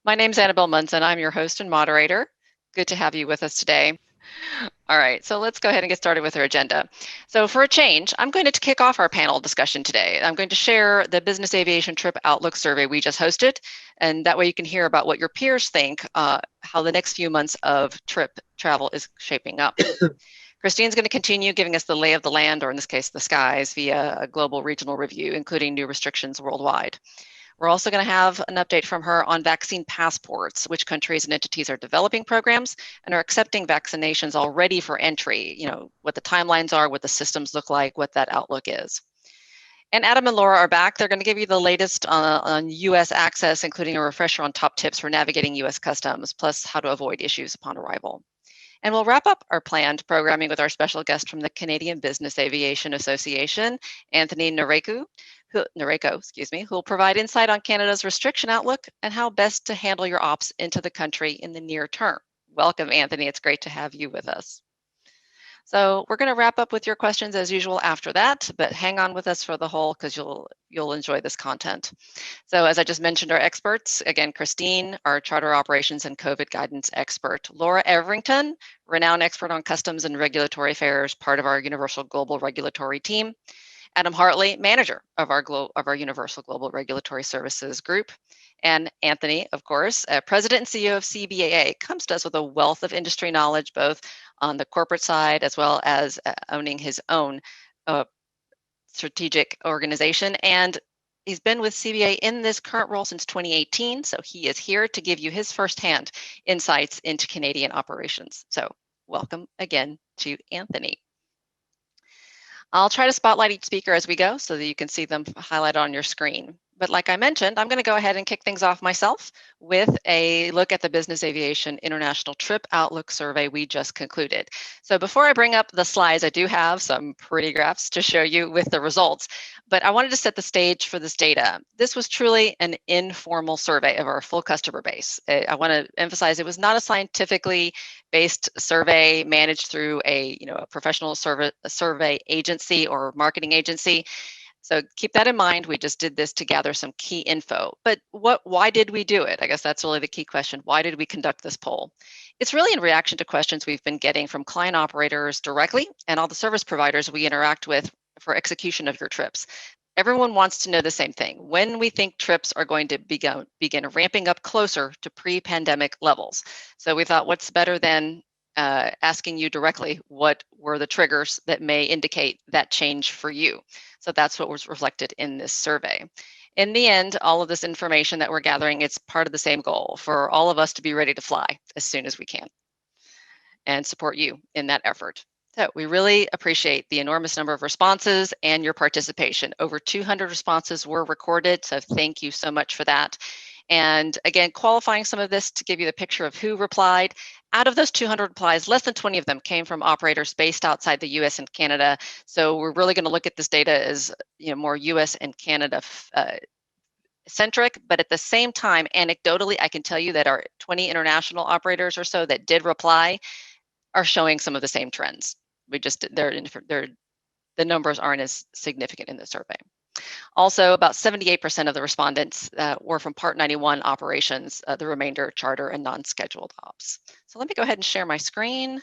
My name's Annabelle Munson. I'm your host and moderator. Good to have you with us today. All right, so let's go ahead and get started with our agenda. So for a change, I'm going to kick off our panel discussion today. I'm going to share the Business Aviation Trip Outlook survey we just hosted, and that way you can hear about what your peers think, how the next few months of trip travel is shaping up. Christine's going to continue giving us the lay of the land, or in this case, the skies, via a global regional review, including new restrictions worldwide. We're also going to have an update from her on vaccine passports, which countries and entities are developing programs and are accepting vaccinations already for entry, what the timelines are, what the systems look like, what that outlook is. And Adam and Laura are back. They're going to give you the latest on U.S. access, including a refresher on top tips for navigating U.S. customs, plus how to avoid issues upon arrival. And we'll wrap up our planned programming with our special guest from the Canadian Business Aviation Association, Anthony Nareko, who will provide insight on Canada's restriction outlook and how best to handle your ops into the country in the near term. Welcome, Anthony. It's great to have you with us. So we're going to wrap up with your questions as usual after that, but hang on with us for the whole because you'll enjoy this content. So as I just mentioned, our experts, again, Christine, our charter operations and COVID guidance expert, Laura Everington, renowned expert on customs and regulatory affairs, part of our Universal Global Regulatory team, Adam Hartley, manager of our Universal Global Regulatory Services group, and Anthony, of course, president and CEO of Cbsa, comes to us with a wealth of industry knowledge, both on the corporate side as well as owning his own strategic organization. And he's been with Cbsa in this current role since 2018, so he is here to give you his firsthand insights into Canadian operations. So welcome again to Anthony. I'll try to spotlight each speaker as we go so that you can see them highlighted on your screen. But like I mentioned, I'm going to go ahead and kick things off myself with a look at the Business Aviation International Trip Outlook survey we just concluded. So before I bring up the slides, I do have some pretty graphs to show you with the results, but I wanted to set the stage for this data. This was truly an informal survey of our full customer base. I want to emphasize it was not a scientifically based survey managed through a professional survey agency or marketing agency. So keep that in mind. We just did this to gather some key info. But why did we do it? I guess that's really the key question. Why did we conduct this poll? It's really in reaction to questions we've been getting from client operators directly and all the service providers we interact with for execution of your trips. Everyone wants to know the same thing. When we think trips are going to begin ramping up closer to pre-pandemic levels. So we thought, what's better than asking you directly what were the triggers that may indicate that change for you. So that's what was reflected in this survey. In the end, all of this information that we're gathering, it's part of the same goal for all of us to be ready to fly as soon as we can and support you in that effort. So we really appreciate the enormous number of responses and your participation. Over 200 responses were recorded, so thank you so much for that. And again, qualifying some of this to give you the picture of who replied. Out of those 200 replies, less than 20 of them came from operators based outside the US and Canada. So we're really going to look at this data as more US and Canada centric, but at the same time, anecdotally, I can tell you that our 20 international operators or so that did reply are showing some of the same trends. The numbers aren't as significant in the survey. Also, about 78% of the respondents were from Part 91 operations, the remainder charter and non-scheduled ops. So let me go ahead and share my screen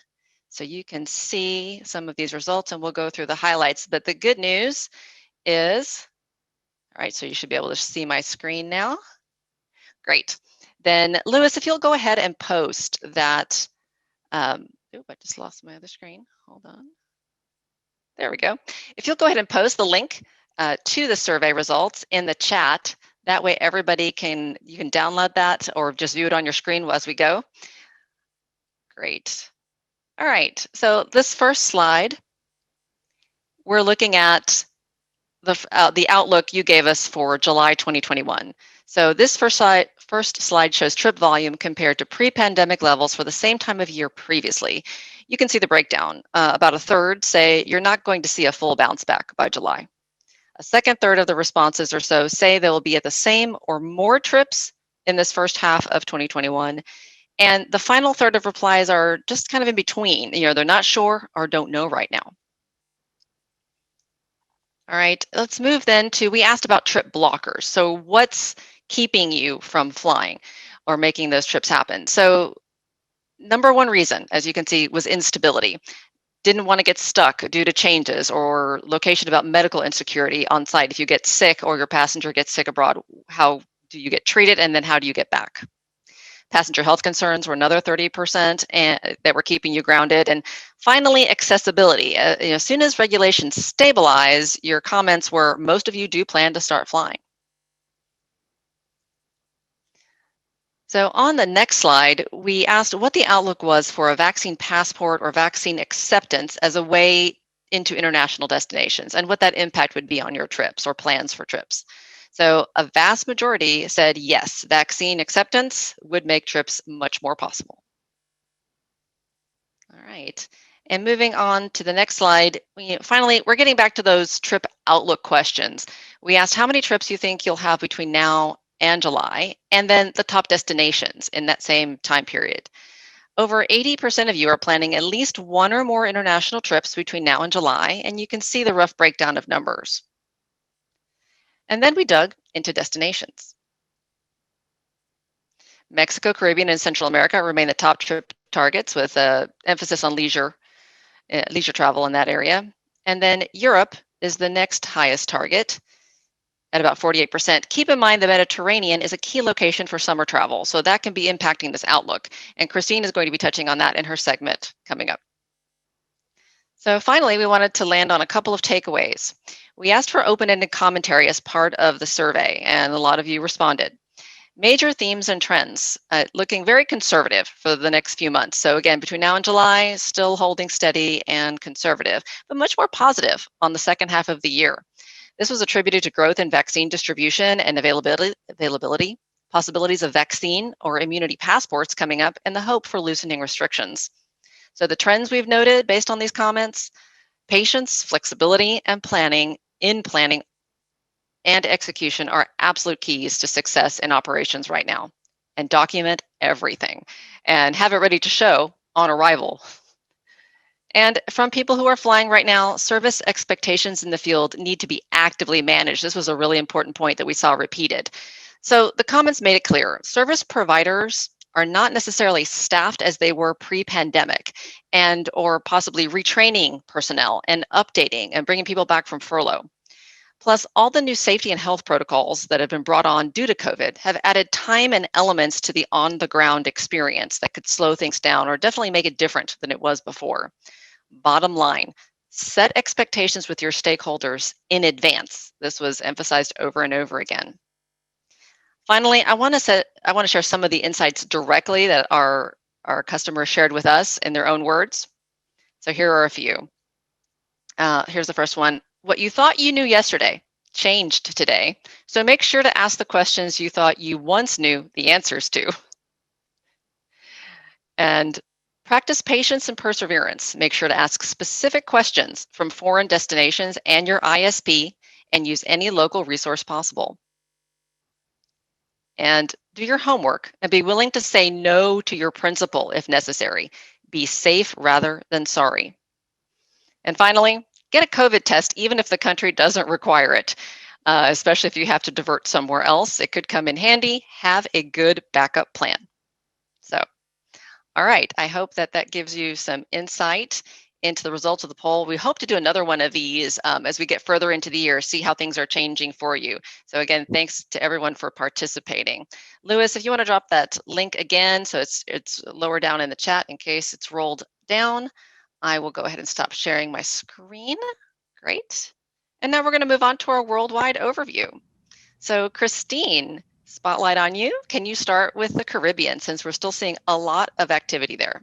so you can see some of these results, and we'll go through the highlights. But the good news is, all right, so you should be able to see my screen now. Great. Then, Lewis, if you'll go ahead and post that. I just lost my other screen. Hold on. There we go. If you'll go ahead and post the link to the survey results in the chat, that way everybody you can download that or just view it on your screen as we go. Great. All right, so this first slide, we're looking at the outlook you gave us for July 2021. So this first slide shows trip volume compared to pre-pandemic levels for the same time of year previously. You can see the breakdown. About a third say you're not going to see a full bounce back by July. A second third of the responses or so say they will be at the same or more trips in this first half of 2021. And the final third of replies are just kind of in between. They're not sure or don't know right now. All right, let's move then to, we asked about trip blockers. So what's keeping you from flying? or making those trips happen. So number one reason, as you can see, was instability. Didn't want to get stuck due to changes or location about medical insecurity on site. If you get sick or your passenger gets sick abroad, how do you get treated, and then how do you get back? Passenger health concerns were another 30% and that were keeping you grounded. And finally, accessibility. As soon as regulations stabilize, your comments were, most of you do plan to start flying. So on the next slide, we asked what the outlook was for a vaccine passport or vaccine acceptance as a way into international destinations and what that impact would be on your trips or plans for trips. So a vast majority said yes, vaccine acceptance would make trips much more possible. All right. And moving on to the next slide, finally, we're getting back to those trip outlook questions. We asked how many trips you think you'll have between now and July, and then the top destinations in that same time period. Over 80% of you are planning at least one or more international trips between now and July, and you can see the rough breakdown of numbers. And then we dug into destinations. Mexico, Caribbean, and Central America remain the top trip targets with an emphasis on leisure travel in that area. And then Europe is the next highest target at about 48%. Keep in mind the Mediterranean is a key location for summer travel, so that can be impacting this outlook. And Christine is going to be touching on that in her segment coming up. So finally, we wanted to land on a couple of takeaways. We asked for open-ended commentary as part of the survey, and a lot of you responded. Major themes and trends, looking very conservative for the next few months. So again, between now and July, still holding steady and conservative, but much more positive on the second half of the year. This was attributed to growth in vaccine distribution and availability, possibilities of vaccine or immunity passports coming up, and the hope for loosening restrictions. So the trends we've noted based on these comments, patience, flexibility, and planning and execution are absolute keys to success in operations right now. And document everything and have it ready to show on arrival. And from people who are flying right now, service expectations in the field need to be actively managed. This was a really important point that we saw repeated. So the comments made it clear. Service providers are not necessarily staffed as they were pre-pandemic, and or possibly retraining personnel and updating and bringing people back from furlough. Plus, all the new safety and health protocols that have been brought on due to COVID have added time and elements to the on-the-ground experience that could slow things down or definitely make it different than it was before. Bottom line, set expectations with your stakeholders in advance. This was emphasized over and over again. Finally, I want to share some of the insights directly that our customers shared with us in their own words. So here are a few. Here's the first one. What you thought you knew yesterday changed today. So make sure to ask the questions you thought you once knew the answers to. And practice patience and perseverance. Make sure to ask specific questions from foreign destinations and your ISP, and use any local resource possible. And do your homework and be willing to say no to your principal if necessary. Be safe rather than sorry. And finally, get a COVID test even if the country doesn't require it, especially if you have to divert somewhere else. It could come in handy. Have a good backup plan. So, all right, I hope that gives you some insight into the results of the poll. We hope to do another one of these as we get further into the year, see how things are changing for you. So again, thanks to everyone for participating. Lewis, if you want to drop that link again, so it's lower down in the chat in case it's rolled down. I will go ahead and stop sharing my screen. Great. And now we're going to move on to our worldwide overview. So Christine, spotlight on you. Can you start with the Caribbean, since we're still seeing a lot of activity there?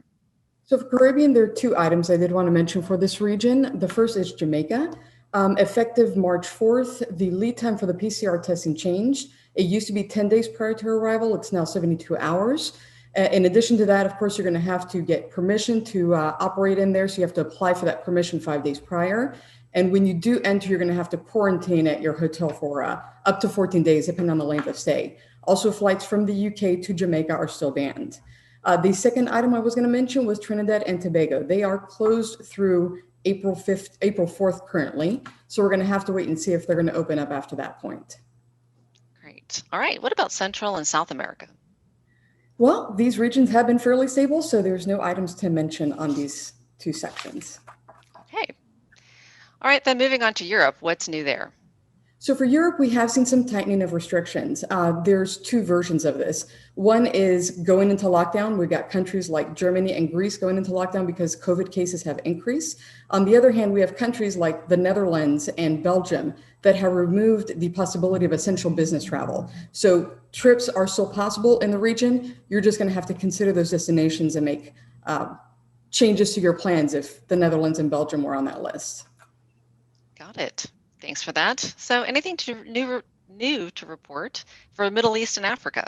So for Caribbean, there are two items I did want to mention for this region. The first is Jamaica. Effective March 4th, the lead time for the PCR testing changed. It used to be 10 days prior to arrival. It's now 72 hours. In addition to that, of course, you're going to have to get permission to operate in there. So you have to apply for that permission 5 days prior. And when you do enter, you're going to have to quarantine at your hotel for up to 14 days, depending on the length of stay. Also, flights from the UK to Jamaica are still banned. The second item I was going to mention was Trinidad and Tobago. They are closed through April 4th currently. So we're going to have to wait and see if they're going to open up after that point. Great. All right. What about Central and South America? Well, these regions have been fairly stable, so there's no items to mention on these two sections. Okay. All right, then moving on to Europe, what's new there? So for Europe, we have seen some tightening of restrictions. There's two versions of this. One is going into lockdown. We've got countries like Germany and Greece going into lockdown because COVID cases have increased. On the other hand, we have countries like the Netherlands and Belgium that have removed the possibility of essential business travel. So trips are still possible in the region. You're just going to have to consider those destinations and make changes to your plans if the Netherlands and Belgium were on that list. Got it. Thanks for that. So anything new to report for Middle East and Africa?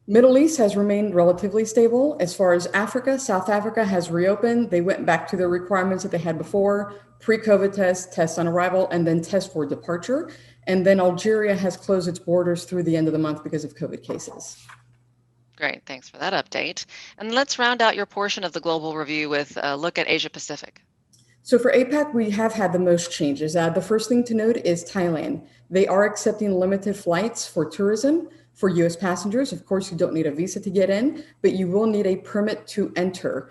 Middle East has remained relatively stable. As far as Africa, South Africa has reopened. They went back to their requirements that they had before, pre-COVID test on arrival, and then test for departure. And then Algeria has closed its borders through the end of the month because of COVID cases. Great, thanks for that update. And let's round out your portion of the global review with a look at Asia Pacific. So for APAC, we have had the most changes. The first thing to note is Thailand. They are accepting limited flights for tourism for US passengers. Of course, you don't need a visa to get in, but you will need a permit to enter,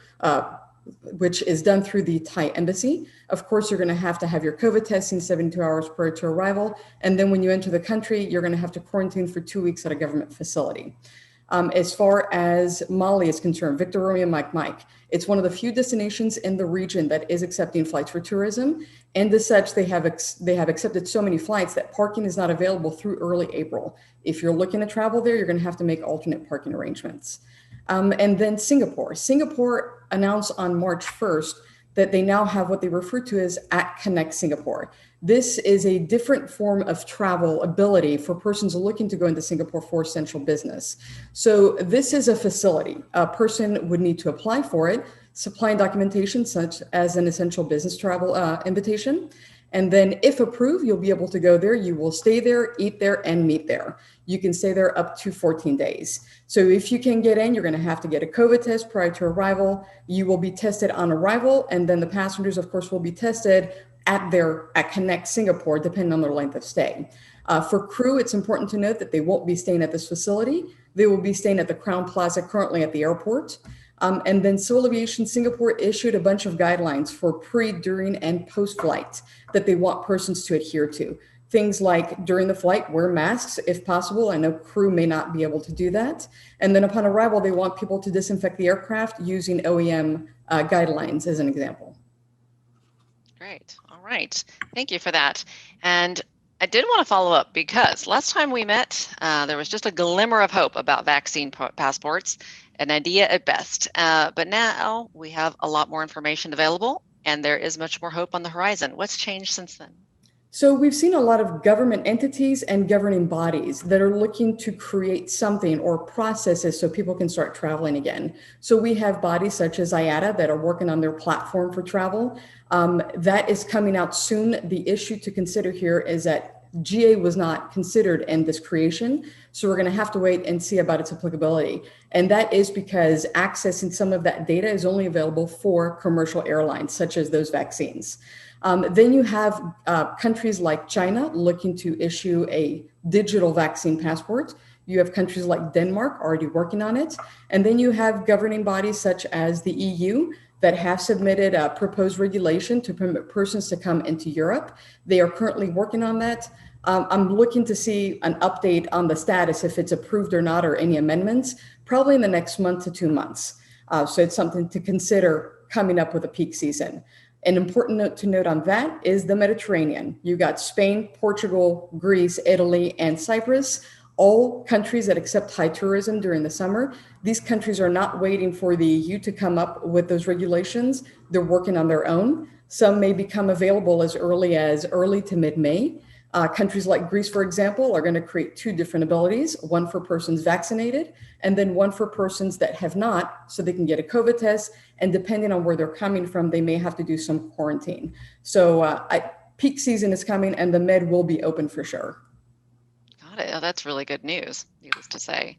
which is done through the Thai embassy. Of course, you're going to have your COVID testing 72 hours prior to arrival. And then when you enter the country, you're going to have to quarantine for 2 weeks at a government facility. As far as Mali is concerned, Victor Romeo Mike, it's one of the few destinations in the region that is accepting flights for tourism. And as such, they have accepted so many flights that parking is not available through early April. If you're looking to travel there, you're going to have to make alternate parking arrangements. And then Singapore. Singapore announced on March 1st that they now have what they refer to as at Connect Singapore. This is a different form of travel ability for persons looking to go into Singapore for essential business. So this is a facility. A person would need to apply for it, supplying documentation such as an essential business travel invitation. And then if approved, you'll be able to go there. You will stay there, eat there, and meet there. You can stay there up to 14 days. So if you can get in, you're going to have to get a COVID test prior to arrival. You will be tested on arrival. And then the passengers, of course, will be tested at Connect Singapore, depending on their length of stay. For crew, it's important to note that they won't be staying at this facility. They will be staying at the Crown Plaza currently at the airport. And then Civil Aviation Singapore issued a bunch of guidelines for pre, during, and post-flight that they want persons to adhere to. Things like during the flight, wear masks if possible. I know crew may not be able to do that. And then upon arrival, they want people to disinfect the aircraft using OEM guidelines as an example. Great. All right. Thank you for that. And I did want to follow up because last time we met, there was just a glimmer of hope about vaccine passports, an idea at best. But now we have a lot more information available and there is much more hope on the horizon. What's changed since then? So we've seen a lot of government entities and governing bodies that are looking to create something or processes so people can start traveling again. So we have bodies such as IATA that are working on their platform for travel. That is coming out soon. The issue to consider here is that GA was not considered in this creation. So we're going to have to wait and see about its applicability. And that is because accessing some of that data is only available for commercial airlines, such as those vaccines. Then you have countries like China looking to issue a digital vaccine passport. You have countries like Denmark already working on it. And then you have governing bodies such as the EU that have submitted a proposed regulation to permit persons to come into Europe. They are currently working on that. I'm looking to see an update on the status, if it's approved or not, or any amendments, probably in the next month to 2 months. So it's something to consider coming up with a peak season. An important note to note on that is the Mediterranean. You got Spain, Portugal, Greece, Italy, and Cyprus, all countries that accept high tourism during the summer. These countries are not waiting for the EU to come up with those regulations. They're working on their own. Some may become available as early to mid-May. Countries like Greece, for example, are going to create 2 different abilities, one for persons vaccinated and then one for persons that have not, so they can get a COVID test. And depending on where they're coming from, they may have to do some quarantine. So peak season is coming and the Med will be open for sure. Got it. Oh, that's really good news, needless to say.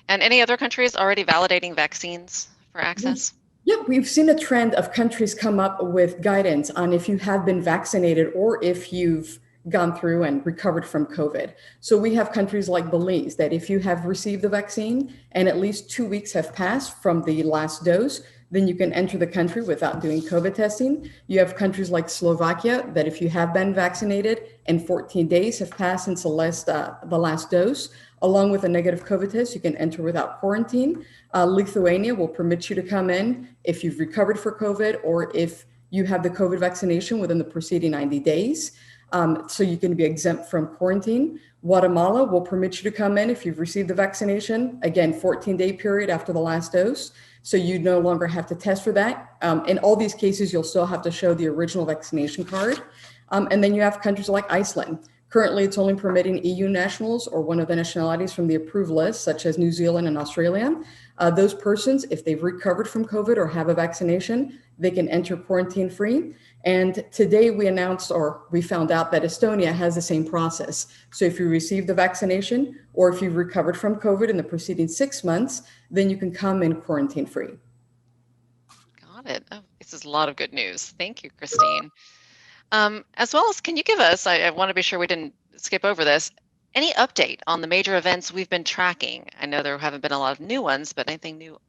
And any other countries already validating vaccines for access? Yeah, we've seen a trend of countries come up with guidance on if you have been vaccinated or if you've gone through and recovered from COVID. So we have countries like Belize that if you have received the vaccine and at least 2 weeks have passed from the last dose, then you can enter the country without doing COVID testing. You have countries like Slovakia that if you have been vaccinated and 14 days have passed since the last dose, along with a negative COVID test, you can enter without quarantine. Lithuania will permit you to come in if you've recovered for COVID or if you have the COVID vaccination within the preceding 90 days. So you can be exempt from quarantine. Guatemala will permit you to come in if you've received the vaccination, again, 14-day period after the last dose. So you no longer have to test for that. In all these cases, you'll still have to show the original vaccination card. And then you have countries like Iceland. Currently, it's only permitting EU nationals or one of the nationalities from the approved list, such as New Zealand and Australia. Those persons, if they've recovered from COVID or have a vaccination, they can enter quarantine free. And today we announced, or we found out that Estonia has the same process. So if you received the vaccination or if you've recovered from COVID in the preceding 6 months, then you can come in quarantine free. Got it. Oh, this is a lot of good news. Thank you, Christine. As well as, can you give us, I want to be sure we didn't skip over this, any update on the major events we've been tracking? I know there haven't been a lot of new ones, but anything new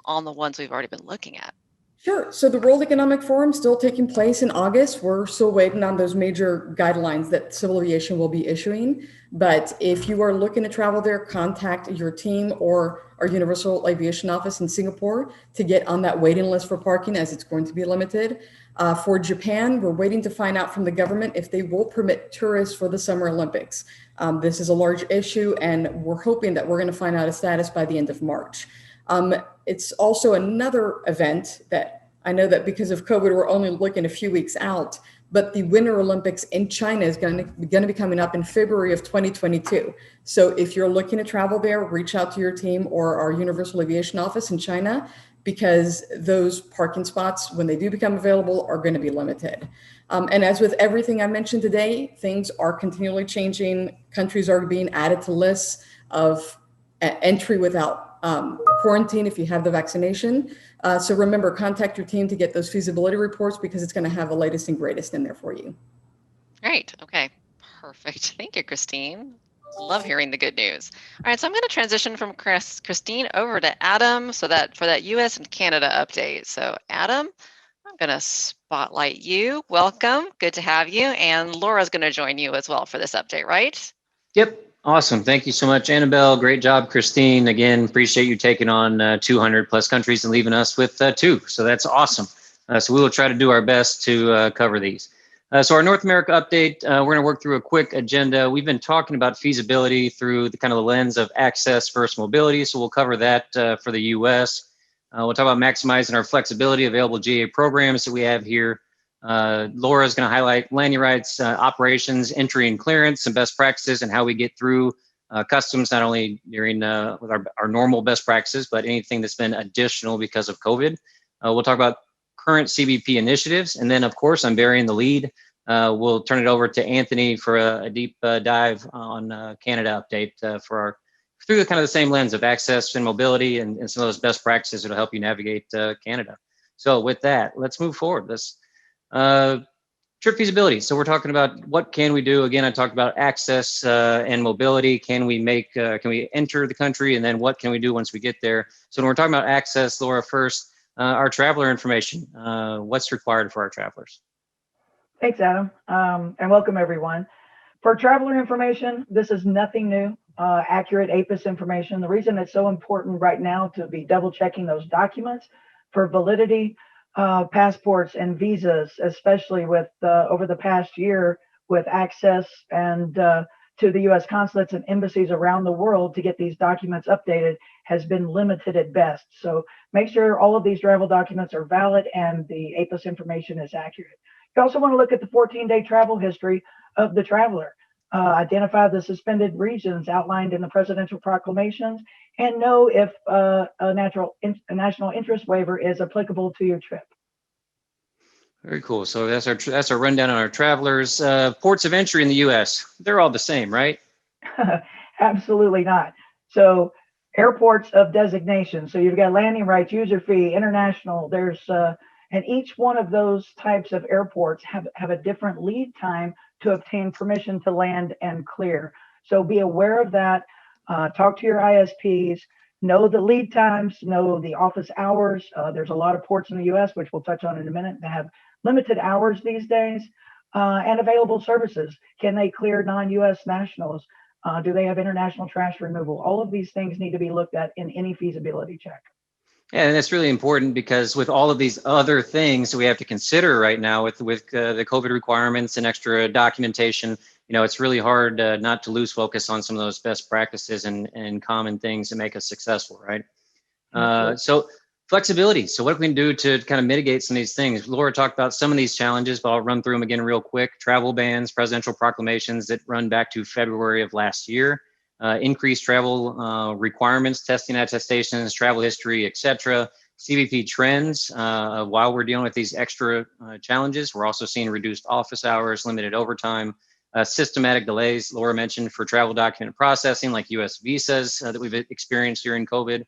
on the ones we've already been looking at? Sure. So the World Economic Forum is still taking place in August. We're still waiting on those major guidelines that civil aviation will be issuing. But if you are looking to travel there, contact your team or our Universal Aviation office in Singapore to get on that waiting list for parking, as it's going to be limited. For Japan, we're waiting to find out from the government if they will permit tourists for the Summer Olympics. This is a large issue, and we're hoping that we're going to find out a status by the end of March. It's also another event that I know that because of COVID, we're only looking a few weeks out, but the Winter Olympics in China is going to be coming up in February of 2022. So if you're looking to travel there, reach out to your team or our Universal Aviation office in China, because those parking spots, when they do become available, are going to be limited. And as with everything I mentioned today, things are continually changing. Countries are being added to lists of entry without quarantine if you have the vaccination. So remember, contact your team to get those feasibility reports because it's going to have the latest and greatest in there for you. Great. Okay. Perfect. Thank you, Christine. Love hearing the good news. All right, so I'm going to transition from Christine over to Adam so that for that US and Canada update. So Adam, I'm going to spotlight you. Welcome. Good to have you. And Laura's going to join you as well for this update, right? Yep. Awesome. Thank you so much, Annabelle. Great job, Christine. Again, appreciate you taking on 200 plus countries and leaving us with 2. So that's awesome. So we will try to do our best to cover these. So our North America update, we're going to work through a quick agenda. We've been talking about feasibility through the kind of the lens of access versus mobility. So we'll cover that for the US. We'll talk about maximizing our flexibility, available GA programs that we have here. Laura is going to highlight landing rights, operations, entry and clearance, and best practices, and how we get through customs, not only during with our normal best practices, but anything that's been additional because of COVID. We'll talk about current CBP initiatives, and then, of course, I'm burying the lead. We'll turn it over to Anthony for a deep dive on Canada update for our through the kind of the same lens of access and mobility and some of those best practices that'll help you navigate Canada. So with that, let's move forward. Let's trip feasibility. So we're talking about what can we do? Again, I talked about access and mobility. Can we enter the country? And then what can we do once we get there? So when we're talking about access, Laura, first, our traveler information, what's required for our travelers? Thanks, Adam, and welcome everyone. For traveler information, this is nothing new, accurate APIS information. The reason it's so important right now to be double checking those documents for validity, passports and visas, especially with over the past year with access and to the U.S. consulates and embassies around the world to get these documents updated has been limited at best. So make sure all of these travel documents are valid and the APIS information is accurate. You also want to look at the 14-day travel history of the traveler, identify the suspended regions outlined in the presidential proclamations, and know if a national interest waiver is applicable to your trip. Very cool. So that's our rundown on our travelers. Ports of entry in the U.S., they're all the same, right? Absolutely not. So airports of designation. So you've got landing rights, user fee, international. There's and each one of those types of airports have a different lead time to obtain permission to land and clear. So be aware of that. Talk to your ISPs, know the lead times, know the office hours. There's a lot of ports in the U.S., which we'll touch on in a minute, that have limited hours these days, and available services. Can they clear non-U.S. nationals? Do they have international trash removal? All of these things need to be looked at in any feasibility check. Yeah, and that's really important because with all of these other things that we have to consider right now with the COVID requirements and extra documentation, it's really hard not to lose focus on some of those best practices and common things that make us successful, right? So flexibility. So what can we do to kind of mitigate some of these things? Laura talked about some of these challenges, but I'll run through them again real quick. Travel bans, presidential proclamations that run back to February of last year. Increased travel requirements, testing attestations, travel history, etc. CBP trends. While we're dealing with these extra challenges, we're also seeing reduced office hours, limited overtime, systematic delays. Laura mentioned for travel document processing, like U.S. visas that we've experienced during COVID.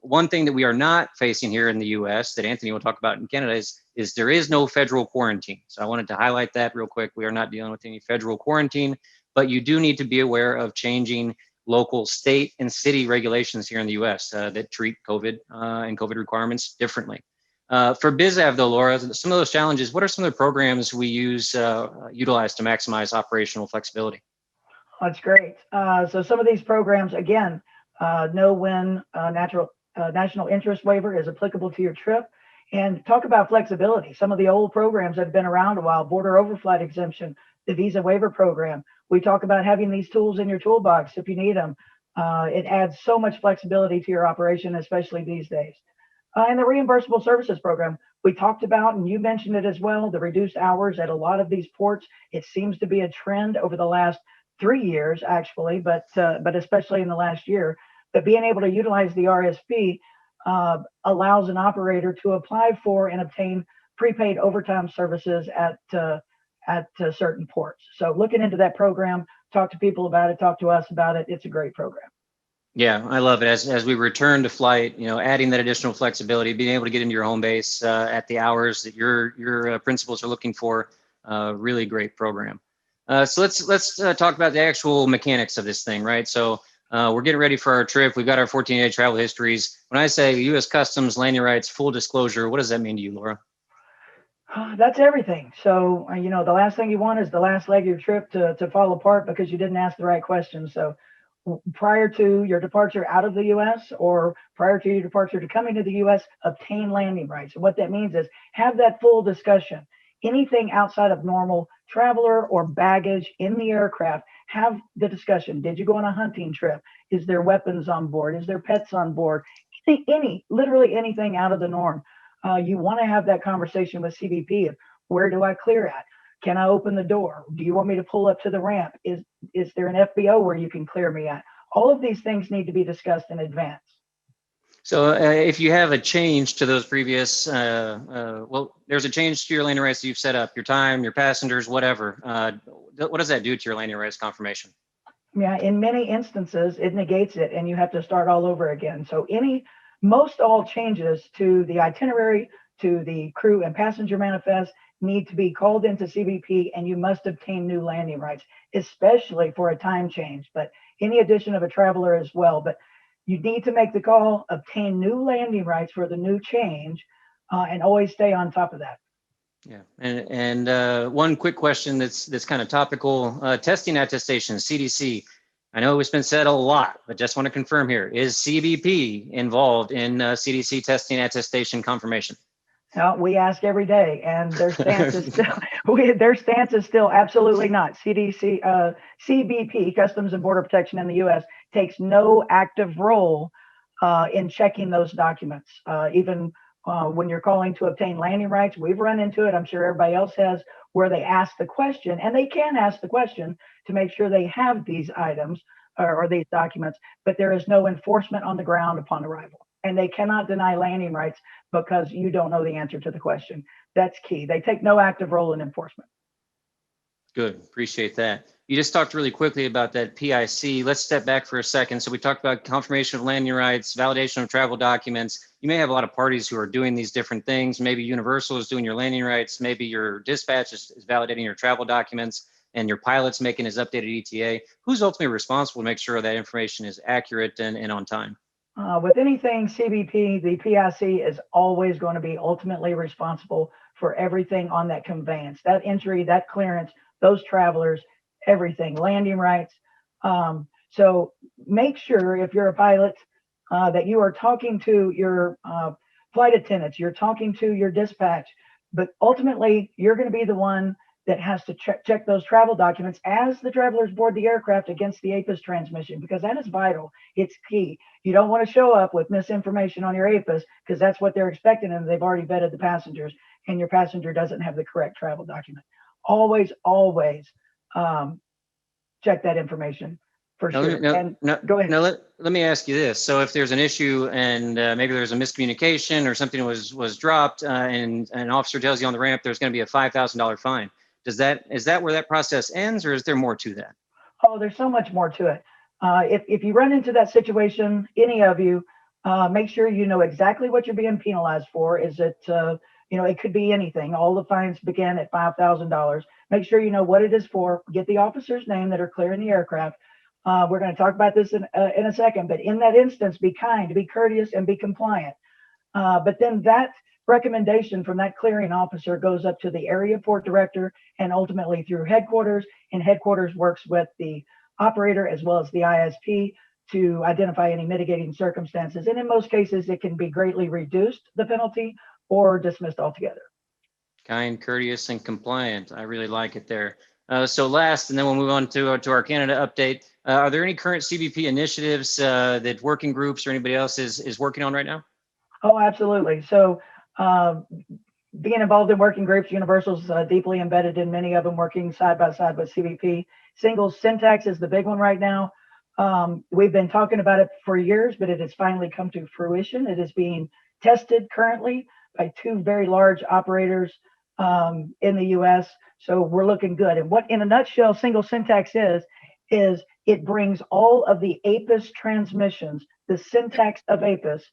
One thing that we are not facing here in the U.S. that Anthony will talk about in Canada is there is no federal quarantine. So I wanted to highlight that real quick. We are not dealing with any federal quarantine. But you do need to be aware of changing local state and city regulations here in the U.S. That treat COVID and COVID requirements differently. For BizAv though, Laura, some of those challenges, what are some of the programs we utilize to maximize operational flexibility? That's great. So some of these programs, again, know when national interest waiver is applicable to your trip, and talk about flexibility. Some of the old programs that have been around a while, border overflight exemption, the visa waiver program. We talk about having these tools in your toolbox if you need them. It adds so much flexibility to your operation, especially these days. And the reimbursable services program we talked about, and you mentioned it as well, the reduced hours at a lot of these ports. It seems to be a trend over the last 3 years, actually, but especially in the last year. But being able to utilize the RSP allows an operator to apply for and obtain prepaid overtime services at certain ports. So looking into that program, talk to people about it, talk to us about it. It's a great program. Yeah, I love it. As we return to flight, adding that additional flexibility, being able to get into your home base at the hours that your principals are looking for, really great program. So let's talk about the actual mechanics of this thing, right? So we're getting ready for our trip. We've got our 14-day travel histories. When I say U.S. Customs, landing rights, full disclosure, what does that mean to you, Laura? That's everything. So, the last thing you want is the last leg of your trip to fall apart because you didn't ask the right questions. So prior to your departure out of the U.S. or prior to your departure to coming to the U.S., obtain landing rights. And what that means is have that full discussion. Anything outside of normal traveler or baggage in the aircraft, have the discussion. Did you go on a hunting trip? Is there weapons on board? Is there pets on board? Literally anything out of the norm. You want to have that conversation with CBP of where do I clear at? Can I open the door? Do you want me to pull up to the ramp? Is there an FBO where you can clear me at? All of these things need to be discussed in advance. So if you have a change to those previous, there's a change to your landing rights that you've set up, your time, your passengers, whatever. What does that do to your landing rights confirmation? Yeah, in many instances, it negates it and you have to start all over again. So most all changes to the itinerary, to the crew and passenger manifest need to be called into CBP, and you must obtain new landing rights, especially for a time change, but any addition of a traveler as well. But you need to make the call, obtain new landing rights for the new change, and always stay on top of that. Yeah, and one quick question that's kind of topical, testing attestation, CDC. I know it's been said a lot, but just want to confirm here, is CBP involved in CDC testing attestation confirmation? We ask every day, and their stance is still absolutely not. CBP, Customs and Border Protection in the U.S., takes no active role in checking those documents. Even when you're calling to obtain landing rights, we've run into it. I'm sure everybody else has, where they ask the question, and they can ask the question to make sure they have these items or these documents, but there is no enforcement on the ground upon arrival. And they cannot deny landing rights because you don't know the answer to the question. That's key. They take no active role in enforcement. Good. Appreciate that. You just talked really quickly about that PIC. Let's step back for a second. So we talked about confirmation of landing rights, validation of travel documents. You may have a lot of parties who are doing these different things. Maybe Universal is doing your landing rights. Maybe your dispatch is validating your travel documents, and your pilot's making his updated ETA. Who's ultimately responsible to make sure that information is accurate and on time? With anything CBP, the PIC is always going to be ultimately responsible for everything on that conveyance, that entry, that clearance, those travelers, everything, landing rights. So make sure if you're a pilot that you are talking to your flight attendants, you're talking to your dispatch, but ultimately you're going to be the one that has to check those travel documents as the travelers board the aircraft against the APIS transmission, because that is vital. It's key. You don't want to show up with misinformation on your APIS, because that's what they're expecting, and they've already vetted the passengers, and your passenger doesn't have the correct travel document. Always check that information for sure. Go ahead. Now let me ask you this. So if there's an issue and maybe there's a miscommunication or something was dropped and an officer tells you on the ramp there's going to be a $5,000 fine, is that where that process ends, or is there more to that? Oh, there's so much more to it. If you run into that situation, any of you, make sure you know exactly what you're being penalized for. Is it, it could be anything. All the fines begin at $5,000. Make sure you know what it is for. Get the officer's name that are clearing the aircraft. We're going to talk about this in a second, but in that instance, be kind, be courteous, and be compliant. But then that recommendation from that clearing officer goes up to the area port director and ultimately through headquarters, and headquarters works with the operator as well as the ISP to identify any mitigating circumstances. And in most cases, it can be greatly reduced, the penalty, or dismissed altogether. Kind, courteous, and compliant. I really like it there. So last, and then we'll move on to our Canada update. Are there any current CBP initiatives that working groups or anybody else is working on right now? Oh, absolutely. So being involved in working groups, Universal's deeply embedded in many of them, working side by side with CBP. Single syntax is the big one right now. We've been talking about it for years, but it has finally come to fruition. It is being tested currently by two very large operators in the U.S. So we're looking good. And what, in a nutshell, single syntax is it brings all of the APIS transmissions, the syntax of APIS,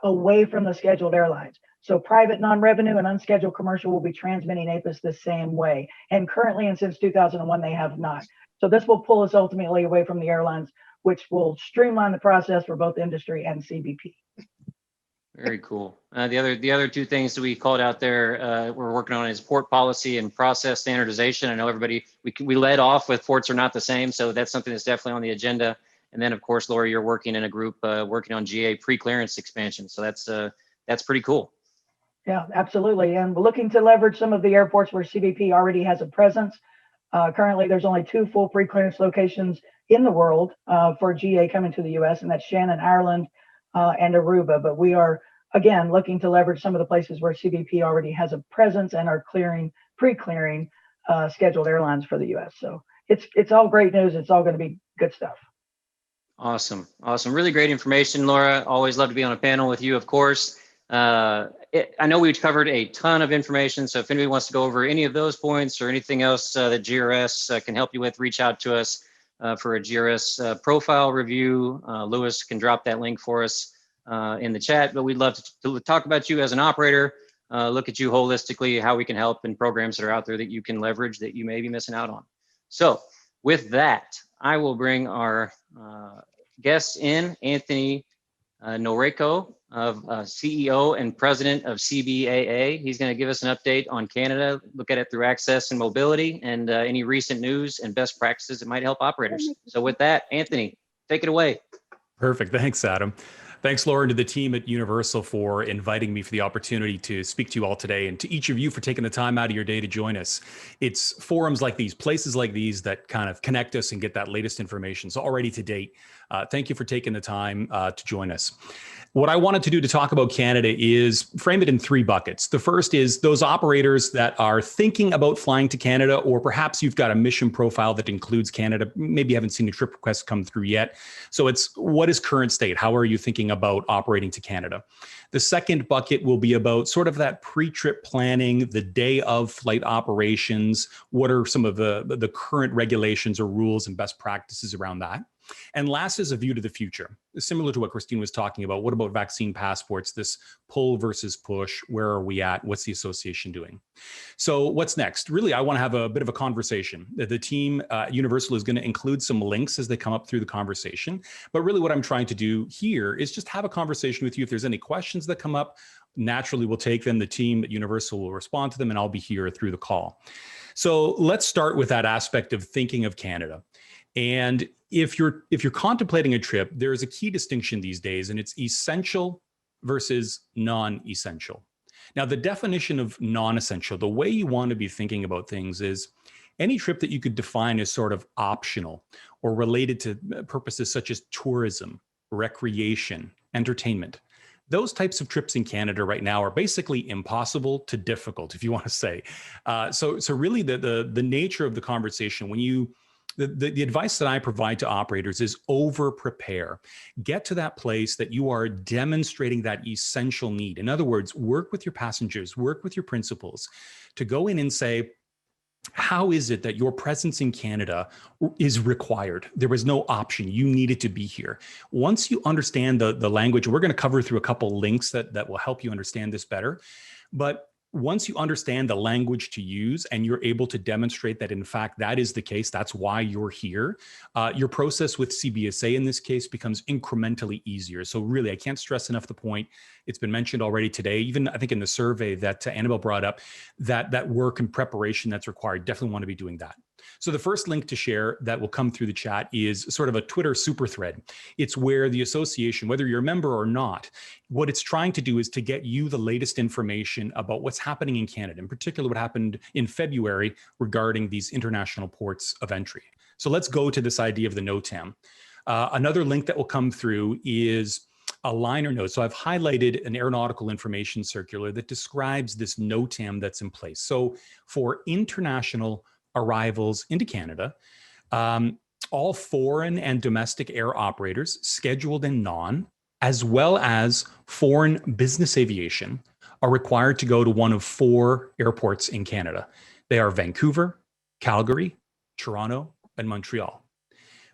away from the scheduled airlines. So private non-revenue and unscheduled commercial will be transmitting APIS the same way. And currently, and since 2001, they have not. So this will pull us ultimately away from the airlines, which will streamline the process for both industry and CBP. Very cool. The other two things that we called out there we're working on is port policy and process standardization. I know everybody, we led off with ports are not the same, so that's something that's definitely on the agenda. And then, of course, Laura, you're working in a group working on GA pre-clearance expansion. So that's pretty cool. Yeah, absolutely. And we're looking to leverage some of the airports where CBP already has a presence. Currently, there's only 2 full pre-clearance locations in the world for GA coming to the U.S., and that's Shannon, Ireland, and Aruba. But we are, again, looking to leverage some of the places where CBP already has a presence and are pre-clearing scheduled airlines for the U.S. So it's all great news. It's all going to be good stuff. Awesome. Really great information, Laura. Always love to be on a panel with you, of course. I know we've covered a ton of information, so if anybody wants to go over any of those points or anything else that GRS can help you with, reach out to us for a GRS profile review. Lewis can drop that link for us in the chat, but we'd love to talk about you as an operator, look at you holistically, how we can help in programs that are out there that you can leverage that you may be missing out on. So with that, I will bring our guest in, Anthony Noreko, CEO and President of Cbaa. He's going to give us an update on Canada, look at it through access and mobility, and any recent news and best practices that might help operators. So with that, Anthony, take it away. Perfect. Thanks, Adam. Thanks, Laura, and to the team at Universal for inviting me for the opportunity to speak to you all today, and to each of you for taking the time out of your day to join us. It's forums like these, places like these that kind of connect us and get that latest information. So already to date, thank you for taking the time to join us. What I wanted to do to talk about Canada is frame it in 3 buckets. The first is those operators that are thinking about flying to Canada, or perhaps you've got a mission profile that includes Canada. Maybe you haven't seen a trip request come through yet. So it's, what is current state? How are you thinking thinking about operating to Canada. The second bucket will be about sort of that pre-trip planning, the day of flight operations. What are some of the current regulations or rules and best practices around that? And last is a view to the future, similar to what Christine was talking about. What about vaccine passports, this pull versus push? Where are we at? What's the association doing? So what's next? Really, I want to have a bit of a conversation. The team at Universal is going to include some links as they come up through the conversation. But really what I'm trying to do here is just have a conversation with you. If there's any questions that come up, naturally we'll take them. The team at Universal will respond to them, and I'll be here through the call. So let's start with that aspect of thinking of Canada. And if you're contemplating a trip, there is a key distinction these days, and it's essential versus non-essential. Now, the definition of non-essential, the way you want to be thinking about things is any trip that you could define as sort of optional or related to purposes such as tourism, recreation, entertainment. Those types of trips in Canada right now are basically impossible to difficult, if you want to say. So really the nature of the conversation, the advice that I provide to operators is over prepare. Get to that place that you are demonstrating that essential need. In other words, work with your passengers, work with your principals to go in and say, how is it that your presence in Canada is required? There was no option. You needed to be here. Once you understand the language, we're going to cover through a couple links that will help you understand this better. But once you understand the language to use and you're able to demonstrate that, in fact, that is the case, that's why you're here, your process with Cbsa in this case becomes incrementally easier. So really, I can't stress enough the point. It's been mentioned already today, even I think in the survey that Annabelle brought up, that work and preparation that's required. Definitely want to be doing that. So the first link to share that will come through the chat is sort of a Twitter super thread. It's where the association, whether you're a member or not, what it's trying to do is to get you the latest information about what's happening in Canada, in particular what happened in February regarding these international ports of entry. So let's go to this idea of the NOTAM. Another link that will come through is a liner note. So I've highlighted an aeronautical information circular that describes this NOTAM that's in place. So for international arrivals into Canada, all foreign and domestic air operators, scheduled and non, as well as foreign business aviation, are required to go to one of 4 airports in Canada. They are Vancouver, Calgary, Toronto, and Montreal.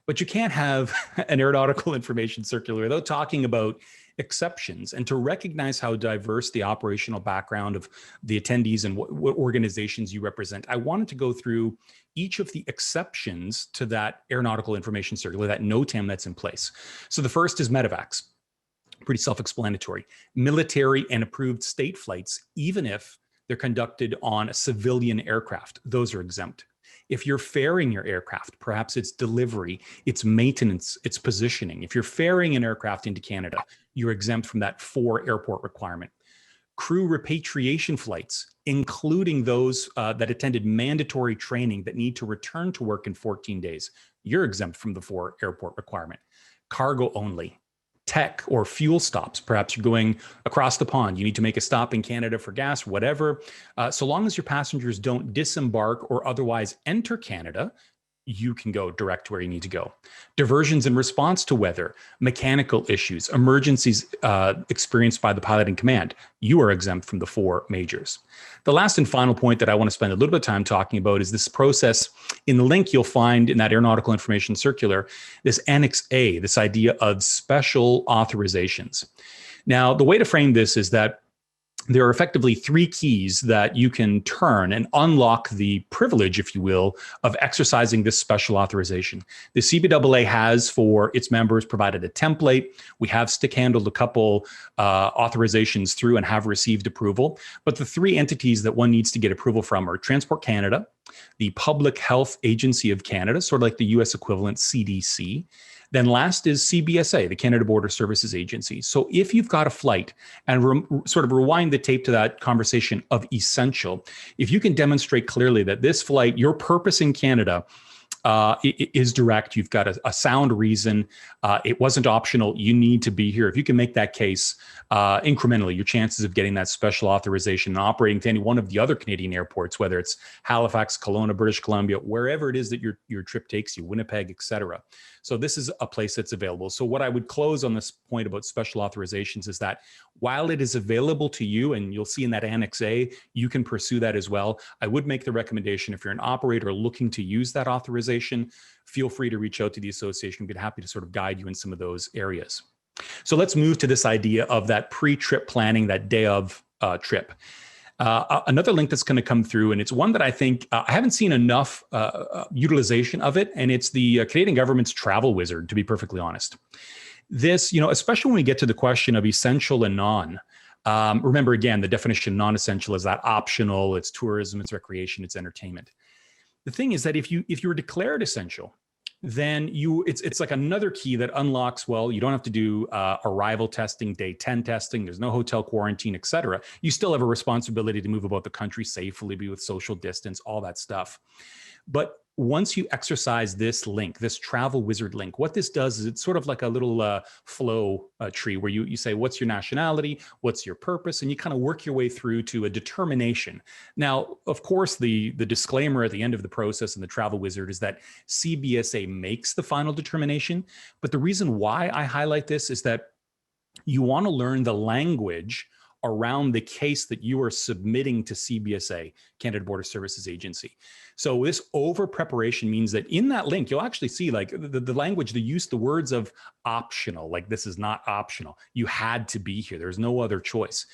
But you can't have an aeronautical information circular without talking about exceptions and to recognize how diverse the operational background of the attendees and what organizations you represent. I wanted to go through each of the exceptions to that aeronautical information circular, that NOTAM that's in place. So the first is Medevacs. Pretty self-explanatory. Military and approved state flights, even if they're conducted on a civilian aircraft, those are exempt. If you're ferrying your aircraft, perhaps it's delivery, it's maintenance, it's positioning. If you're ferrying an aircraft into Canada, you're exempt from that 4 airport requirement. Crew repatriation flights, including those that attended mandatory training that need to return to work in 14 days, you're exempt from the 4 airport requirement. Cargo only. Tech or fuel stops. Perhaps you're going across the pond. You need to make a stop in Canada for gas, whatever. So long as your passengers don't disembark or otherwise enter Canada, you can go direct where you need to go. Diversions in response to weather, mechanical issues, emergencies experienced by the pilot in command, you are exempt from the 4 majors. The last and final point that I want to spend a little bit of time talking about is this process. In the link you'll find in that aeronautical information circular, this Annex A, this idea of special authorizations. Now, the way to frame this is that there are effectively 3 keys that you can turn and unlock the privilege, if you will, of exercising this special authorization. The Cbsa has, for its members, provided a template. We have stick-handled a couple authorizations through and have received approval. But the 3 entities that one needs to get approval from are Transport Canada, the Public Health Agency of Canada, sort of like the U.S. equivalent CDC. Then last is Cbsa, the Canada Border Services Agency. So if you've got a flight, and sort of rewind the tape to that conversation of essential, if you can demonstrate clearly that this flight, your purpose in Canada, is direct. You've got a sound reason. It wasn't optional. You need to be here. If you can make that case incrementally, your chances of getting that special authorization and operating to any one of the other Canadian airports, whether it's Halifax, Kelowna, British Columbia, wherever it is that your trip takes you, Winnipeg, etc. So this is a place that's available. So what I would close on this point about special authorizations is that while it is available to you, and you'll see in that Annex A, you can pursue that as well. I would make the recommendation, if you're an operator looking to use that authorization, feel free to reach out to the association. We'd be happy to sort of guide you in some of those areas. So let's move to this idea of that pre-trip planning, that day of trip. Another link that's going to come through, and it's one that I think I haven't seen enough utilization of it, and it's the Canadian government's travel wizard, to be perfectly honest. This, especially when we get to the question of essential and non, remember again, the definition non-essential is that optional, it's tourism, it's recreation, it's entertainment. The thing is that if you were declared essential, then it's like another key that unlocks, well, you don't have to do arrival testing, day 10 testing, there's no hotel quarantine, et cetera. You still have a responsibility to move about the country safely, be with social distance, all that stuff. But once you exercise this link, this travel wizard link, what this does is it's sort of like a little flow tree where you say, what's your nationality? What's your purpose? And you kind of work your way through to a determination. Now, of course, the disclaimer at the end of the process in the travel wizard is that Cbsa makes the final determination. But the reason why I highlight this is that you want to learn the language around the case that you are submitting to Cbsa, Canada Border Services Agency. So this over preparation means that in that link, you'll actually see like the language, the use, the words of optional, like this is not optional. You had to be here. There's no other choice.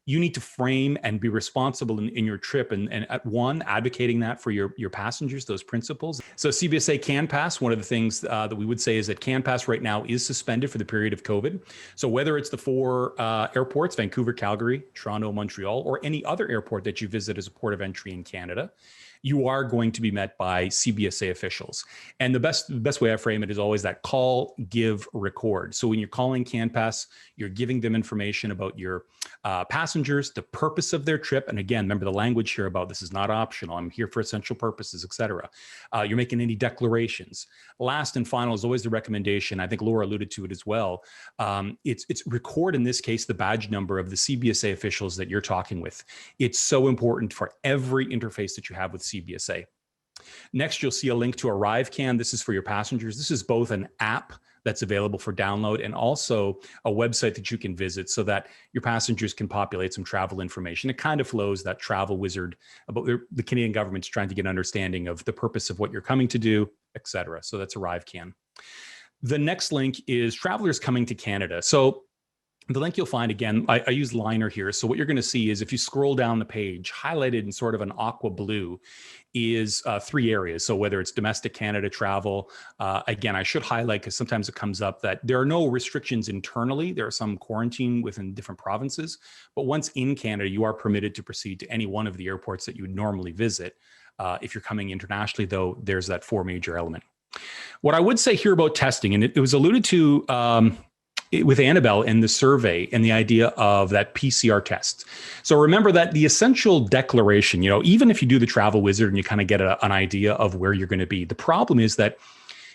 You need to frame and be responsible in your trip and at one, advocating that for your passengers, those principles. So Cbsa CanPass, one of the things that we would say is that CanPass right now is suspended for the period of COVID. So whether it's the 4 airports, Vancouver, Calgary, Toronto, Montreal, or any other airport that you visit as a port of entry in Canada, you are going to be met by Cbsa officials. And the best way I frame it is always that call, give, record. So when you're calling CanPass, you're giving them information about your passengers, the purpose of their trip. And again, remember the language here about this is not optional. I'm here for essential purposes, et cetera. You're making any declarations. Last and final is always the recommendation. I think Laura alluded to it as well. It's record, in this case, the badge number of the Cbsa officials that you're talking with. It's so important for every interface that you have with Cbsa. Next, you'll see a link to ArriveCan. This is for your passengers. This is both an app that's available for download and also a website that you can visit so that your passengers can populate some travel information. It kind of flows that travel wizard about the Canadian government's trying to get an understanding of the purpose of what you're coming to do, et cetera. So that's ArriveCan. The next link is travelers coming to Canada. So the link you'll find, again, I use Liner here. So what you're going to see is if you scroll down the page, highlighted in sort of an aqua blue is 3 areas. So whether it's domestic Canada travel, again, I should highlight because sometimes it comes up that there are no restrictions internally. There are some quarantine within different provinces. But once in Canada, you are permitted to proceed to any one of the airports that you would normally visit. If you're coming internationally, though, there's that 4 major element. What I would say here about testing, and it was alluded to with Annabelle in the survey and the idea of that PCR test. So remember that the essential declaration, even if you do the travel wizard and you kind of get an idea of where you're going to be, the problem is that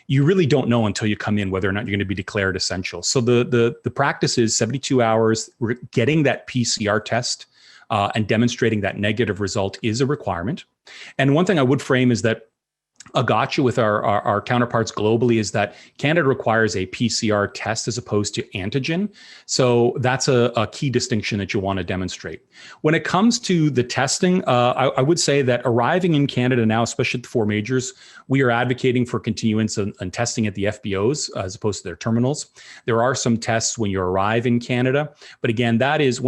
you really don't know until you come in whether or not you're going to be declared essential. So the practice is 72 hours, getting that PCR test and demonstrating that negative result is a requirement. And one thing I would frame is that a gotcha with our counterparts globally is that Canada requires a PCR test as opposed to antigen. So that's a key distinction that you want to demonstrate. When it comes to the testing, I would say that arriving in Canada now, especially at the 4 majors, we are advocating for continuance and testing at the FBOs as opposed to their terminals. There are some tests when you arrive in Canada, but again, that is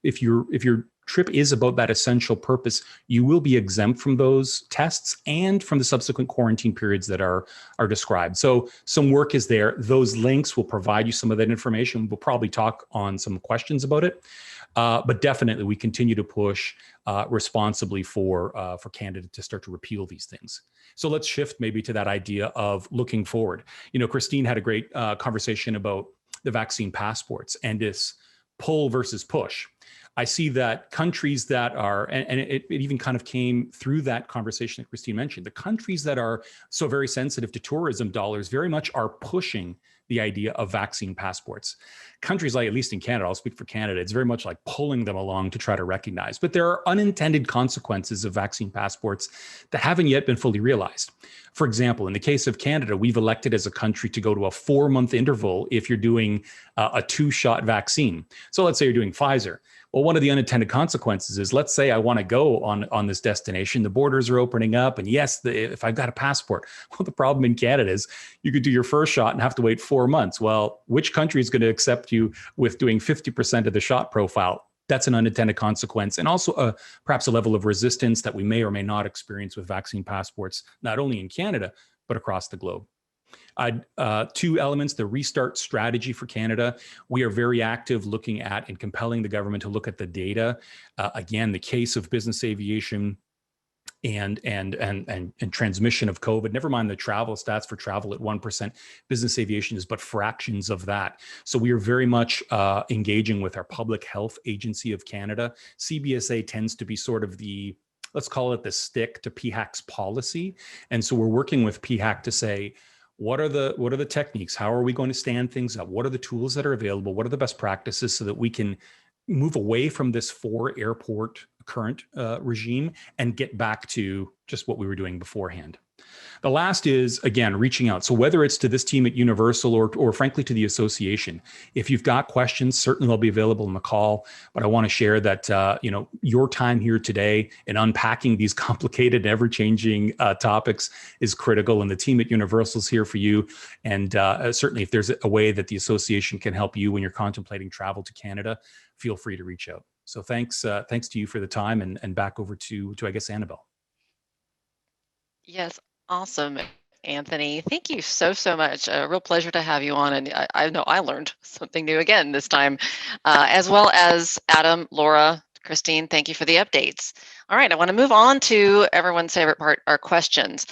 if your trip is about that essential purpose, you will be exempt from those tests and from the subsequent quarantine periods that are described. So some work is there. Those links will provide you some of that information. We'll probably talk on some questions about it, but definitely we continue to push responsibly for Canada to start to repeal these things. So let's shift maybe to that idea of looking forward. Christine had a great conversation about the vaccine passports and this pull versus push. I see that countries that are, and it even kind of came through that conversation that Christine mentioned, the countries that are so very sensitive to tourism dollars very much are pushing the idea of vaccine passports. Countries like, at least in Canada, I'll speak for Canada, it's very much like pulling them along to try to recognize. But there are unintended consequences of vaccine passports that haven't yet been fully realized. For example, in the case of Canada, we've elected as a country to go to a 4-month interval if you're doing a 2-shot vaccine. So let's say you're doing Pfizer. Well, one of the unintended consequences is, let's say I want to go on this destination, the borders are opening up, and yes, if I've got a passport. Well, the problem in Canada is you could do your first shot and have to wait 4 months. Well, which country is going to accept you with doing 50% of the shot profile? That's an unintended consequence, and also perhaps a level of resistance that we may or may not experience with vaccine passports, not only in Canada, but across the globe. 2 elements, the restart strategy for Canada. We are very active looking at and compelling the government to look at the data. Again, the case of business aviation and transmission of COVID, never mind the travel stats for travel at 1%, business aviation is but fractions of that. So we are very much engaging with our Public Health Agency of Canada. Cbsa tends to be sort of the, let's call it the stick to PHAC's policy. And so we're working with PHAC to say, what are the techniques? How are we going to stand things up? What are the tools that are available? What are the best practices so that we can move away from this 4-airport current regime and get back to just what we were doing beforehand? The last is, again, reaching out. So whether it's to this team at Universal or frankly to the association, if you've got questions, certainly they'll be available in the call. But I want to share that your time here today in unpacking these complicated, ever-changing topics is critical, and the team at Universal is here for you. And certainly, if there's a way that the association can help you when you're contemplating travel to Canada, feel free to reach out. So thanks to you for the time, and back over to I guess Annabelle. Yes, awesome, Anthony. Thank you so much. A real pleasure to have you on. And I know I learned something new again this time, as well as Adam, Laura, Christine. Thank you for the updates. All right, I want to move on to everyone's favorite part, our questions.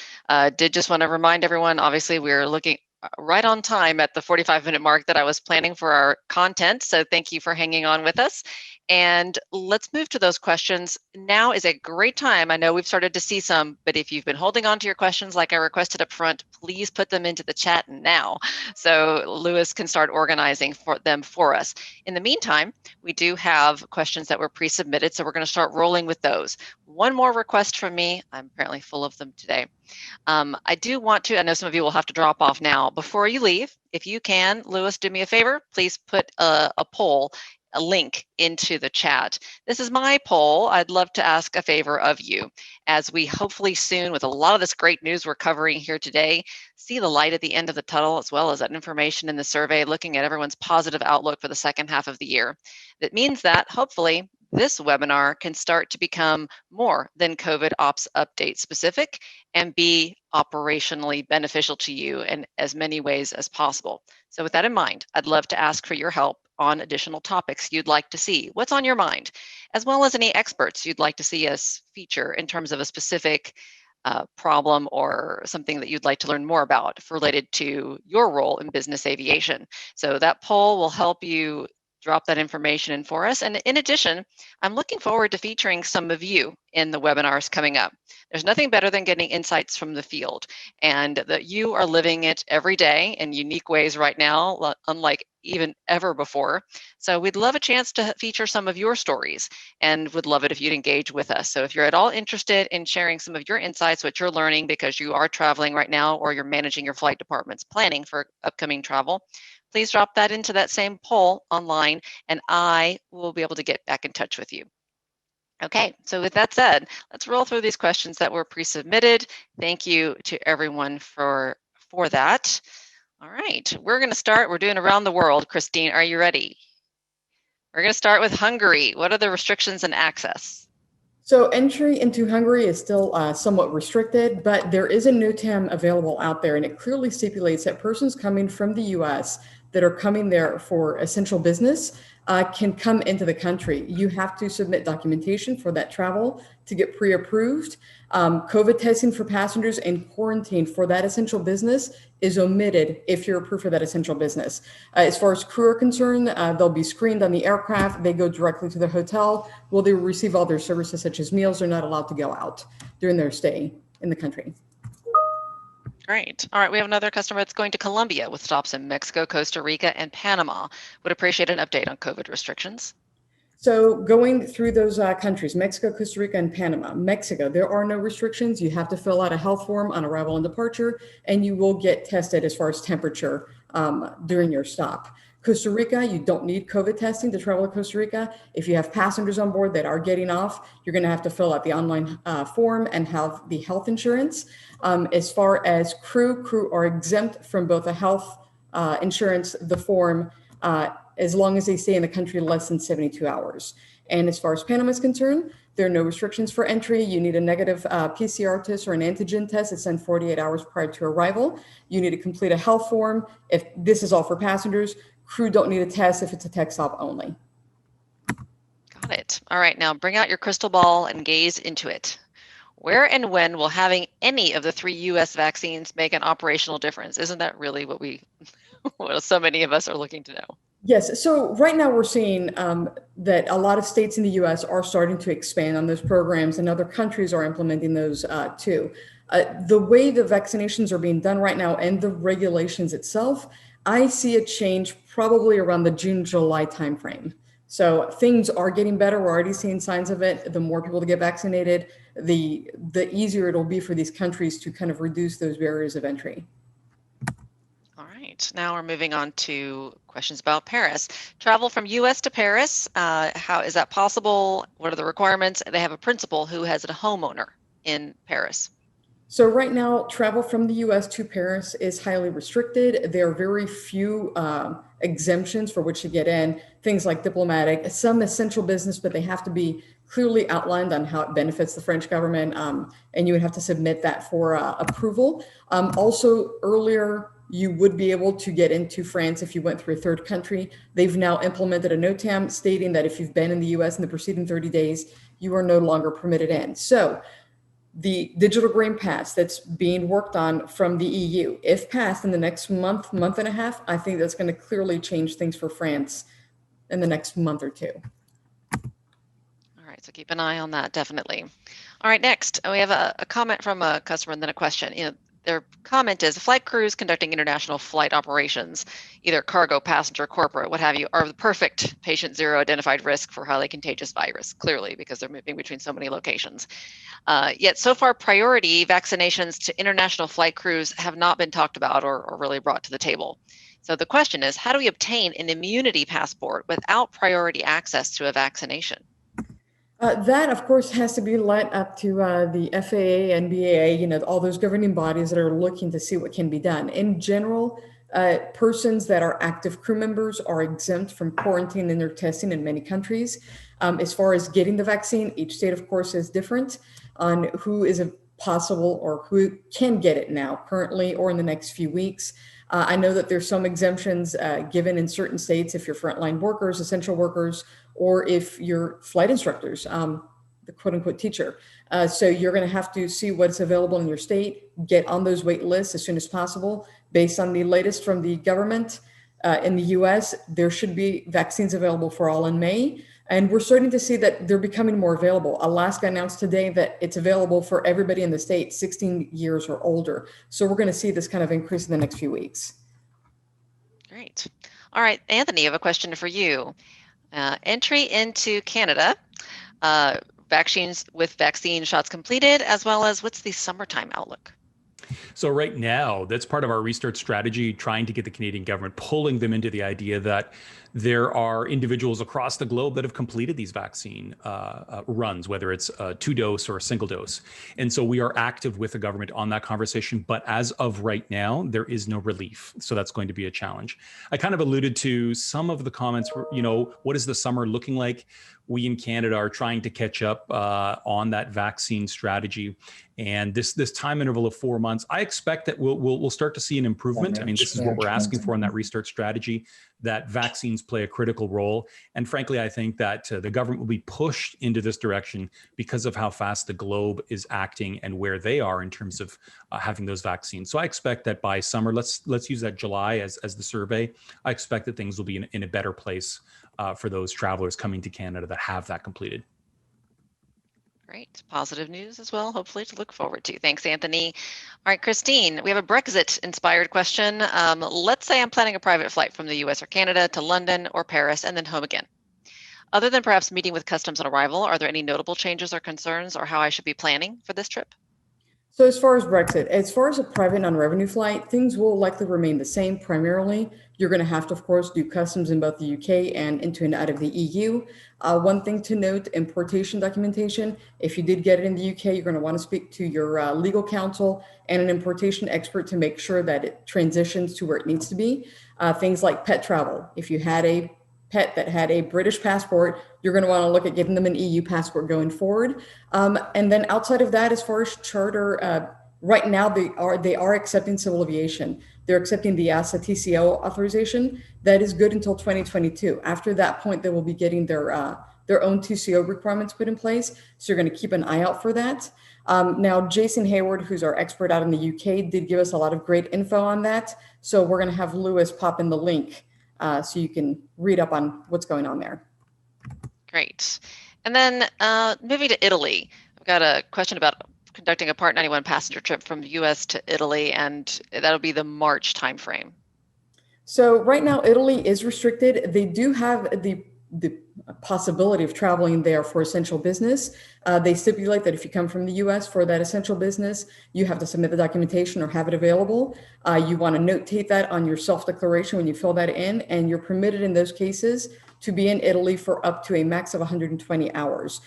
Did just want to remind everyone, obviously, we're looking right on time at the 45-minute mark that I was planning for our content. So thank you for hanging on with us. And let's move to those questions. Now is a great time. I know we've started to see some, but if you've been holding on to your questions like I requested up front, please put them into the chat now so Lewis can start organizing them for us. In the meantime, we do have questions that were pre-submitted, so we're going to start rolling with those. One more request from me. I'm apparently full of them today. I do want to, I know some of you will have to drop off now. Before you leave, if you can, Lewis, do me a favor, please put a poll, a link into the chat. This is my poll. I'd love to ask a favor of you as we hopefully soon, with a lot of this great news we're covering here today, see the light at the end of the tunnel, as well as that information in the survey, looking at everyone's positive outlook for the second half of the year. That means that hopefully this webinar can start to become more than COVID Ops Update specific and be operationally beneficial to you in as many ways as possible. So with that in mind, I'd love to ask for your help on additional topics you'd like to see. What's on your mind? As well as any experts you'd like to see us feature in terms of a specific problem or something that you'd like to learn more about related to your role in business aviation. So that poll will help you drop that information in for us. And in addition, I'm looking forward to featuring some of you in the webinars coming up. There's nothing better than getting insights from the field, and that you are living it every day in unique ways right now, unlike even ever before. So we'd love a chance to feature some of your stories and would love it if you'd engage with us. So if you're at all interested in sharing some of your insights, what you're learning because you are traveling right now or you're managing your flight department's planning for upcoming travel, please drop that into that same poll online and I will be able to get back in touch with you. Okay, so with that said, let's roll through these questions that were pre-submitted. Thank you to everyone for that. All right, we're going to start. We're doing around the world. Christine, are you ready? We're going to start with Hungary. What are the restrictions and access? So entry into Hungary is still somewhat restricted, but there is a NOTAM available out there, and it clearly stipulates that persons coming from the U.S. that are coming there for essential business can come into the country. You have to submit documentation for that travel to get pre-approved. COVID testing for passengers and quarantine for that essential business is omitted if you're approved for that essential business. As far as crew are concerned, they'll be screened on the aircraft. They go directly to the hotel. Will they receive all their services such as meals? They're not allowed to go out during their stay in the country. Great. All right, we have another customer that's going to Colombia with stops in Mexico, Costa Rica, and Panama. Would appreciate an update on COVID restrictions. So going through those countries, Mexico, Costa Rica, and Panama. Mexico, there are no restrictions. You have to fill out a health form on arrival and departure, and you will get tested as far as temperature during your stop. Costa Rica, you don't need COVID testing to travel to Costa Rica. If you have passengers on board that are getting off, you're going to have to fill out the online form and have the health insurance. As far as crew are exempt from both the health insurance, the form, as long as they stay in the country less than 72 hours. And as far as Panama is concerned, there are no restrictions for entry. You need a negative PCR test or an antigen test that's done 48 hours prior to arrival. You need to complete a health form. If this is all for passengers, crew don't need a test if it's a tech stop only. Got it. All right, now bring out your crystal ball and gaze into it. Where and when will having any of the 3 U.S. vaccines make an operational difference? Isn't that really what what so many of us are looking to know? Yes. So right now we're seeing that a lot of states in the U.S. are starting to expand on those programs, and other countries are implementing those too. The way the vaccinations are being done right now and the regulations itself, I see a change probably around the June, July timeframe. So things are getting better. We're already seeing signs of it. The more people to get vaccinated, the easier it'll be for these countries to kind of reduce those barriers of entry. All right, now we're moving on to questions about Paris. Travel from U.S. to Paris, how is that possible? What are the requirements? They have a principal who has a homeowner in Paris. So right now, travel from the U.S. to Paris is highly restricted. There are very few exemptions for which to get in, things like diplomatic, some essential business, but they have to be clearly outlined on how it benefits the French government, and you would have to submit that for approval. Also, earlier, you would be able to get into France if you went through a third country. They've now implemented a NOTAM stating that if you've been in the U.S. in the preceding 30 days, you are no longer permitted in. So the digital green pass that's being worked on from the EU, if passed in the next month and a half, I think that's going to clearly change things for France in the next month or two. All right, so keep an eye on that, definitely. All right, next, we have a comment from a customer and then a question. Their comment is, flight crews conducting international flight operations, either cargo, passenger, corporate, what have you, are the perfect patient zero identified risk for highly contagious virus, clearly, because they're moving between so many locations. Yet so far, priority vaccinations to international flight crews have not been talked about or really brought to the table. So the question is, how do we obtain an immunity passport without priority access to a vaccination? That, of course, has to be led up to the FAA, NBAA, all those governing bodies that are looking to see what can be done. In general, persons that are active crew members are exempt from quarantine and their testing in many countries. As far as getting the vaccine, each state, of course, is different on who is a possible or who can get it now, currently, or in the next few weeks. I know that there's some exemptions given in certain states if you're frontline workers, essential workers, or if you're flight instructors, the quote unquote teacher. So you're going to have to see what's available in your state, get on those wait lists as soon as possible. Based on the latest from the government in the US, there should be vaccines available for all in May. And we're starting to see that they're becoming more available. Alaska announced today that it's available for everybody in the state 16 years or older. So we're going to see this kind of increase in the next few weeks. Great. All right, Anthony, I have a question for you. Entry into Canada, vaccines with vaccine shots completed, as well as what's the summertime outlook? So right now, that's part of our restart strategy, trying to get the Canadian government, pulling them into the idea that there are individuals across the globe that have completed these vaccine runs, whether it's a 2-dose or a single dose. And so we are active with the government on that conversation. But as of right now, there is no relief. So that's going to be a challenge. I kind of alluded to some of the comments, what is the summer looking like? We in Canada are trying to catch up on that vaccine strategy. And this time interval of 4 months, I expect that we'll start to see an improvement. I mean, this is what we're asking for in that restart strategy, that vaccines play a critical role. And frankly, I think that the government will be pushed into this direction because of how fast the globe is acting and where they are in terms of having those vaccines. So I expect that by summer, let's use that July as the survey. I expect that things will be in a better place for those travelers coming to Canada that have that completed. Great. Positive news as well, hopefully, to look forward to. Thanks, Anthony. All right, Christine, we have a Brexit-inspired question. Let's say I'm planning a private flight from the US or Canada to London or Paris and then home again. Other than perhaps meeting with customs on arrival, are there any notable changes or concerns or how I should be planning for this trip? So as far as Brexit, as far as a private non-revenue flight, things will likely remain the same. Primarily, you're going to have to, of course, do customs in both the UK and into and out of the EU. One thing to note, importation documentation. If you did get it in the UK, you're going to want to speak to your legal counsel and an importation expert to make sure that it transitions to where it needs to be. Things like pet travel. If you had a pet that had a British passport, you're going to want to look at getting them an EU passport going forward. And then outside of that, as far as charter, right now they are accepting civil aviation. They're accepting the EASA TCO authorization. That is good until 2022. After that point, they will be getting their own TCO requirements put in place. So you're going to keep an eye out for that. Now, Jason Hayward, who's our expert out in the UK, did give us a lot of great info on that. So we're going to have Lewis pop in the link so you can read up on what's going on there. Great. And then moving to Italy, I've got a question about conducting a Part 91 passenger trip from the US to Italy, and that'll be the March timeframe. So right now, Italy is restricted. They do have the possibility of traveling there for essential business. They stipulate that if you come from the US for that essential business, you have to submit the documentation or have it available. You want to notate that on your self-declaration when you fill that in, and you're permitted in those cases to be in Italy for up to a max of 120 hours.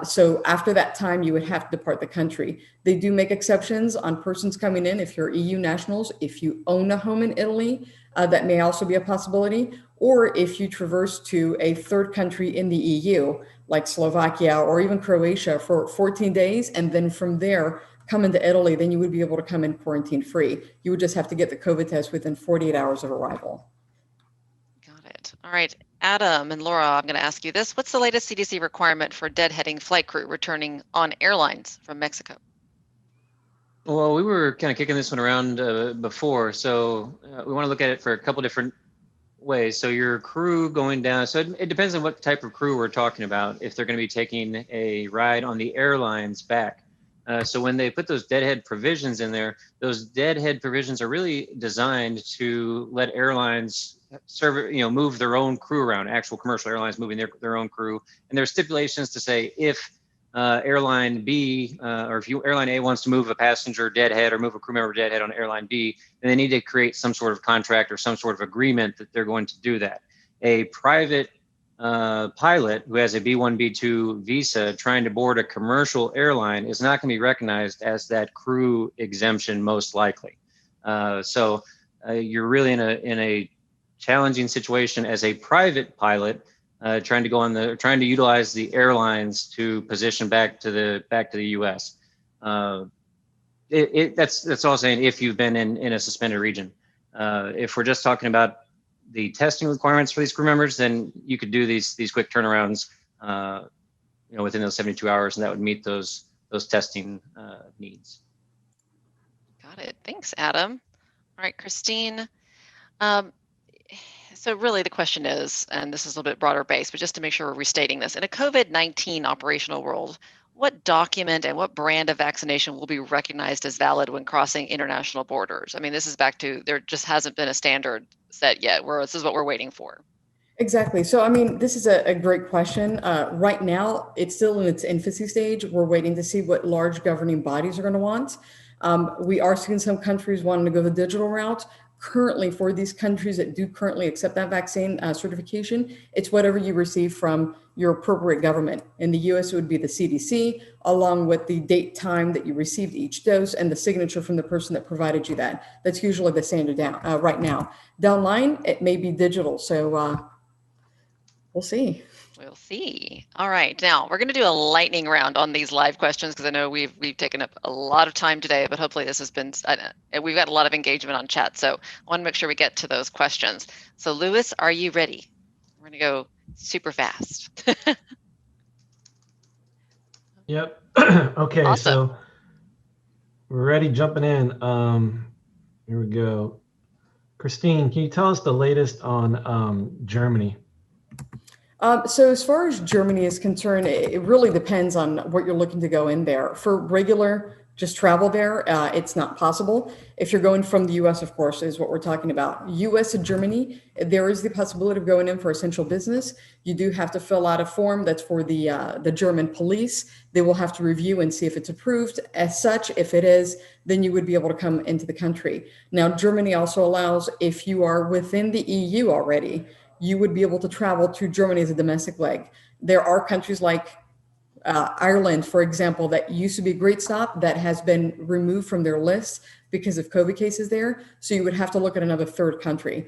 So after that time, you would have to depart the country. They do make exceptions on persons coming in if you're EU nationals, if you own a home in Italy, that may also be a possibility, or if you traverse to a third country in the EU, like Slovakia or even Croatia for 14 days, and then from there come into Italy, then you would be able to come in quarantine free. You would just have to get the COVID test within 48 hours of arrival. Got it. All right, Adam and Laura, I'm going to ask you this. What's the latest CDC requirement for deadheading flight crew returning on airlines from Mexico? Well, we were kind of kicking this one around before, so we want to look at it for a couple different ways. So your crew going down, so it depends on what type of crew we're talking about, if they're going to be taking a ride on the airlines back. So when they put those deadhead provisions in there, those deadhead provisions are really designed to let airlines move their own crew around, actual commercial airlines moving their own crew. And there are stipulations to say if airline B, or if airline A wants to move a passenger deadhead or move a crew member deadhead on airline B, then they need to create some sort of contract or some sort of agreement that they're going to do that. A private pilot who has a B1, B2 visa trying to board a commercial airline is not going to be recognized as that crew exemption, most likely. So you're really in a challenging situation as a private pilot trying to utilize the airlines to position back to the U.S. That's all saying if you've been in a suspended region. If we're just talking about the testing requirements for these crew members, then you could do these quick turnarounds, within those 72 hours, and that would meet those testing needs. Got it. Thanks, Adam. All right, Christine. So really the question is, and this is a little bit broader based, but just to make sure we're restating this, in a COVID-19 operational world, what document and what brand of vaccination will be recognized as valid when crossing international borders? I mean, this is back to, there just hasn't been a standard set yet, this is what we're waiting for. Exactly. So, I mean, this is a great question. Right now, it's still in its infancy stage. We're waiting to see what large governing bodies are going to want. We are seeing some countries wanting to go the digital route. Currently, for these countries that do currently accept that vaccine certification, it's whatever you receive from your appropriate government. In the US, it would be the CDC, along with the date, time that you received each dose and the signature from the person that provided you that. That's usually the standard right now. Down line, it may be digital. So We'll see. We'll see. All right, now we're going to do a lightning round on these live questions because I know we've taken up a lot of time today, but hopefully this has been, we've got a lot of engagement on chat, so I want to make sure we get to those questions. So Lewis, are you ready? We're going to go super fast. Yep. Okay, Awesome. so we're ready, jumping in. Here we go. Christine, can you tell us the latest on Germany? So as far as Germany is concerned, it really depends on what you're looking to go in there. For regular, just travel there, it's not possible. If you're going from the U.S., of course, is what we're talking about. U.S. to Germany, there is the possibility of going in for essential business. You do have to fill out a form that's for the German police. They will have to review and see if it's approved. As such, if it is, then you would be able to come into the country. Now, Germany also allows, if you are within the EU already, you would be able to travel to Germany as a domestic leg. There are countries like Ireland, for example, that used to be a great stop that has been removed from their list because of COVID cases there. So you would have to look at another third country,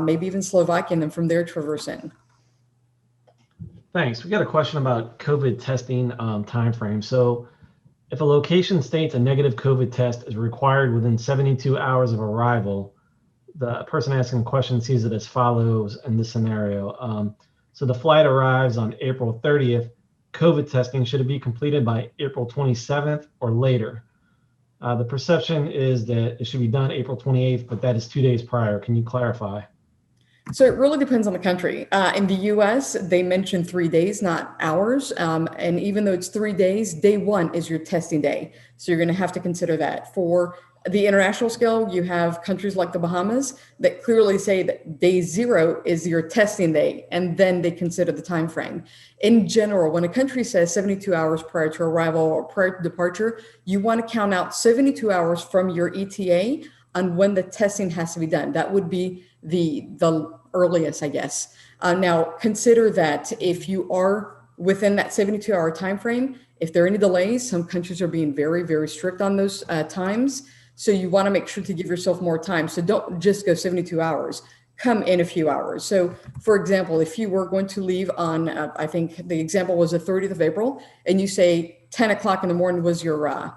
maybe even Slovakia, and then from there traverse in. Thanks. We got a question about COVID testing timeframe. So if a location states a negative COVID test is required within 72 hours of arrival, the person asking the question sees it as follows in this scenario. So the flight arrives on April 30th. COVID testing, should it be completed by April 27th or later? The perception is that it should be done April 28th, but that is 2 days prior. Can you clarify? So it really depends on the country. In the US, they mention 3 days, not hours. And even though it's 3 days, day one is your testing day. So you're going to have to consider that. For the international scale, you have countries like the Bahamas that clearly say that day zero is your testing day, and then they consider the time frame. In general, when a country says 72 hours prior to arrival or prior to departure, you want to count out 72 hours from your ETA on when the testing has to be done. That would be the earliest, I guess. Now, consider that if you are within that 72-hour time frame, if there are any delays, some countries are being very, very strict on those times. So you want to make sure to give yourself more time. So don't just go 72 hours. Come in a few hours. So, for example, if you were going to leave on, I think the example was the 30th of April, and you say 10 o'clock in the morning was your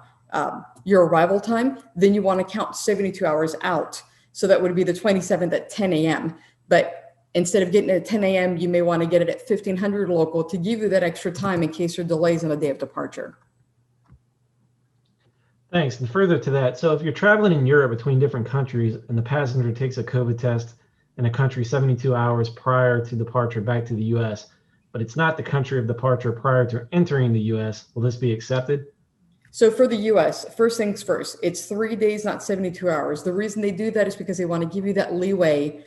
arrival time, then you want to count 72 hours out. So that would be the 27th at 10 a.m. But instead of getting it at 10 a.m., you may want to get it at 1500 local to give you that extra time in case there are delays on the day of departure. Thanks. And further to that, so if you're traveling in Europe between different countries and the passenger takes a COVID test in a country 72 hours prior to departure back to the U.S., but it's not the country of departure prior to entering the U.S., will this be accepted? So for the U.S., first things first, it's 3 days, not 72 hours. The reason they do that is because they want to give you that leeway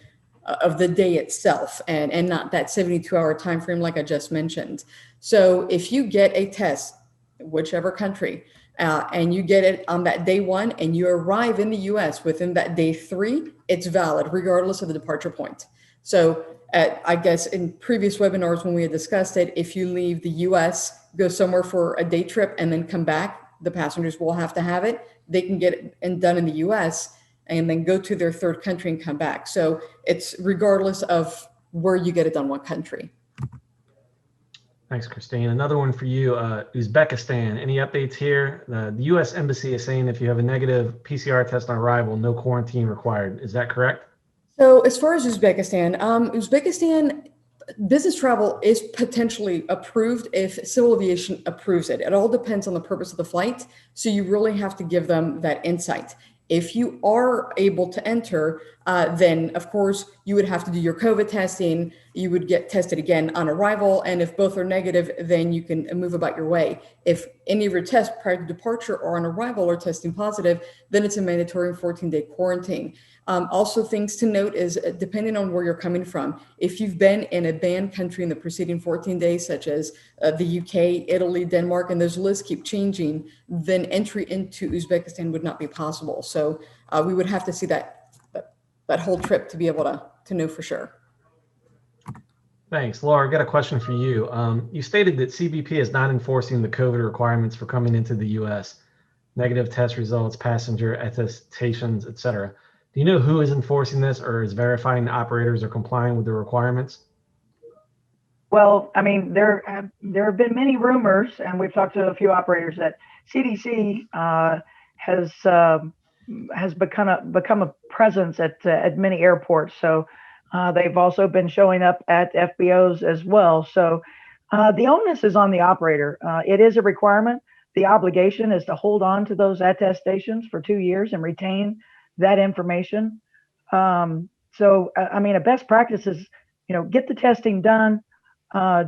of the day itself and not that 72-hour time frame like I just mentioned. So if you get a test, whichever country, and you get it on that day one and you arrive in the US within that day 3, it's valid regardless of the departure point. So I guess in previous webinars when we had discussed it, if you leave the US, go somewhere for a day trip and then come back, the passengers will have to have it. They can get it done in the US and then go to their third country and come back. So it's regardless of where you get it done, what country. Thanks, Christine. Another one for you, Uzbekistan. Any updates here? The U.S. Embassy is saying if you have a negative PCR test on arrival, no quarantine required. Is that correct? So as far as Uzbekistan, business travel is potentially approved if civil aviation approves it. It all depends on the purpose of the flight. So you really have to give them that insight. If you are able to enter, then of course you would have to do your COVID testing. You would get tested again on arrival. And if both are negative, then you can move about your way. If any of your tests prior to departure or on arrival are testing positive, then it's a mandatory 14-day quarantine. Also, things to note is depending on where you're coming from, if you've been in a banned country in the preceding 14 days, such as the UK, Italy, Denmark, and those lists keep changing, then entry into Uzbekistan would not be possible. So we would have to see that whole trip to be able to know for sure. Thanks. Laura, I got a question for you. You stated that CBP is not enforcing the COVID requirements for coming into the U.S., negative test results, passenger attestations, etc. Do you know who is enforcing this or is verifying the operators are complying with the requirements? Well, I mean, there have been many rumors, and we've talked to a few operators that CDC has become a presence at many airports. So they've also been showing up at FBOs as well. So the onus is on the operator. It is a requirement. The obligation is to hold on to those attestations for 2 years and retain that information. So I mean, a best practice is, get the testing done,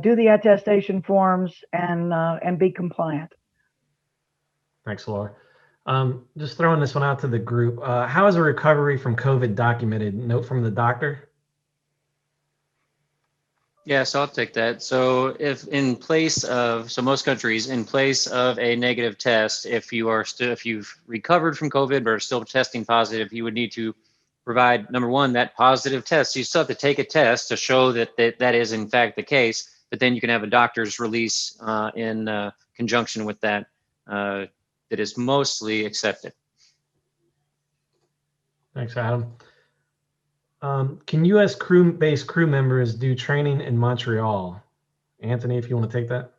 do the attestation forms, and be compliant. Thanks, Laura. Just throwing this one out to the group. How is a recovery from COVID documented? Note from the doctor? Yeah, so I'll take that. So if most countries, in place of a negative test, if you've recovered from COVID but are still testing positive, you would need to provide, number one, that positive test. So you still have to take a test to show that is in fact the case, but then you can have a doctor's release in conjunction with that that is mostly accepted. Thanks, Adam. Can U.S. based crew members do training in Montreal? Anthony, if you want to take that.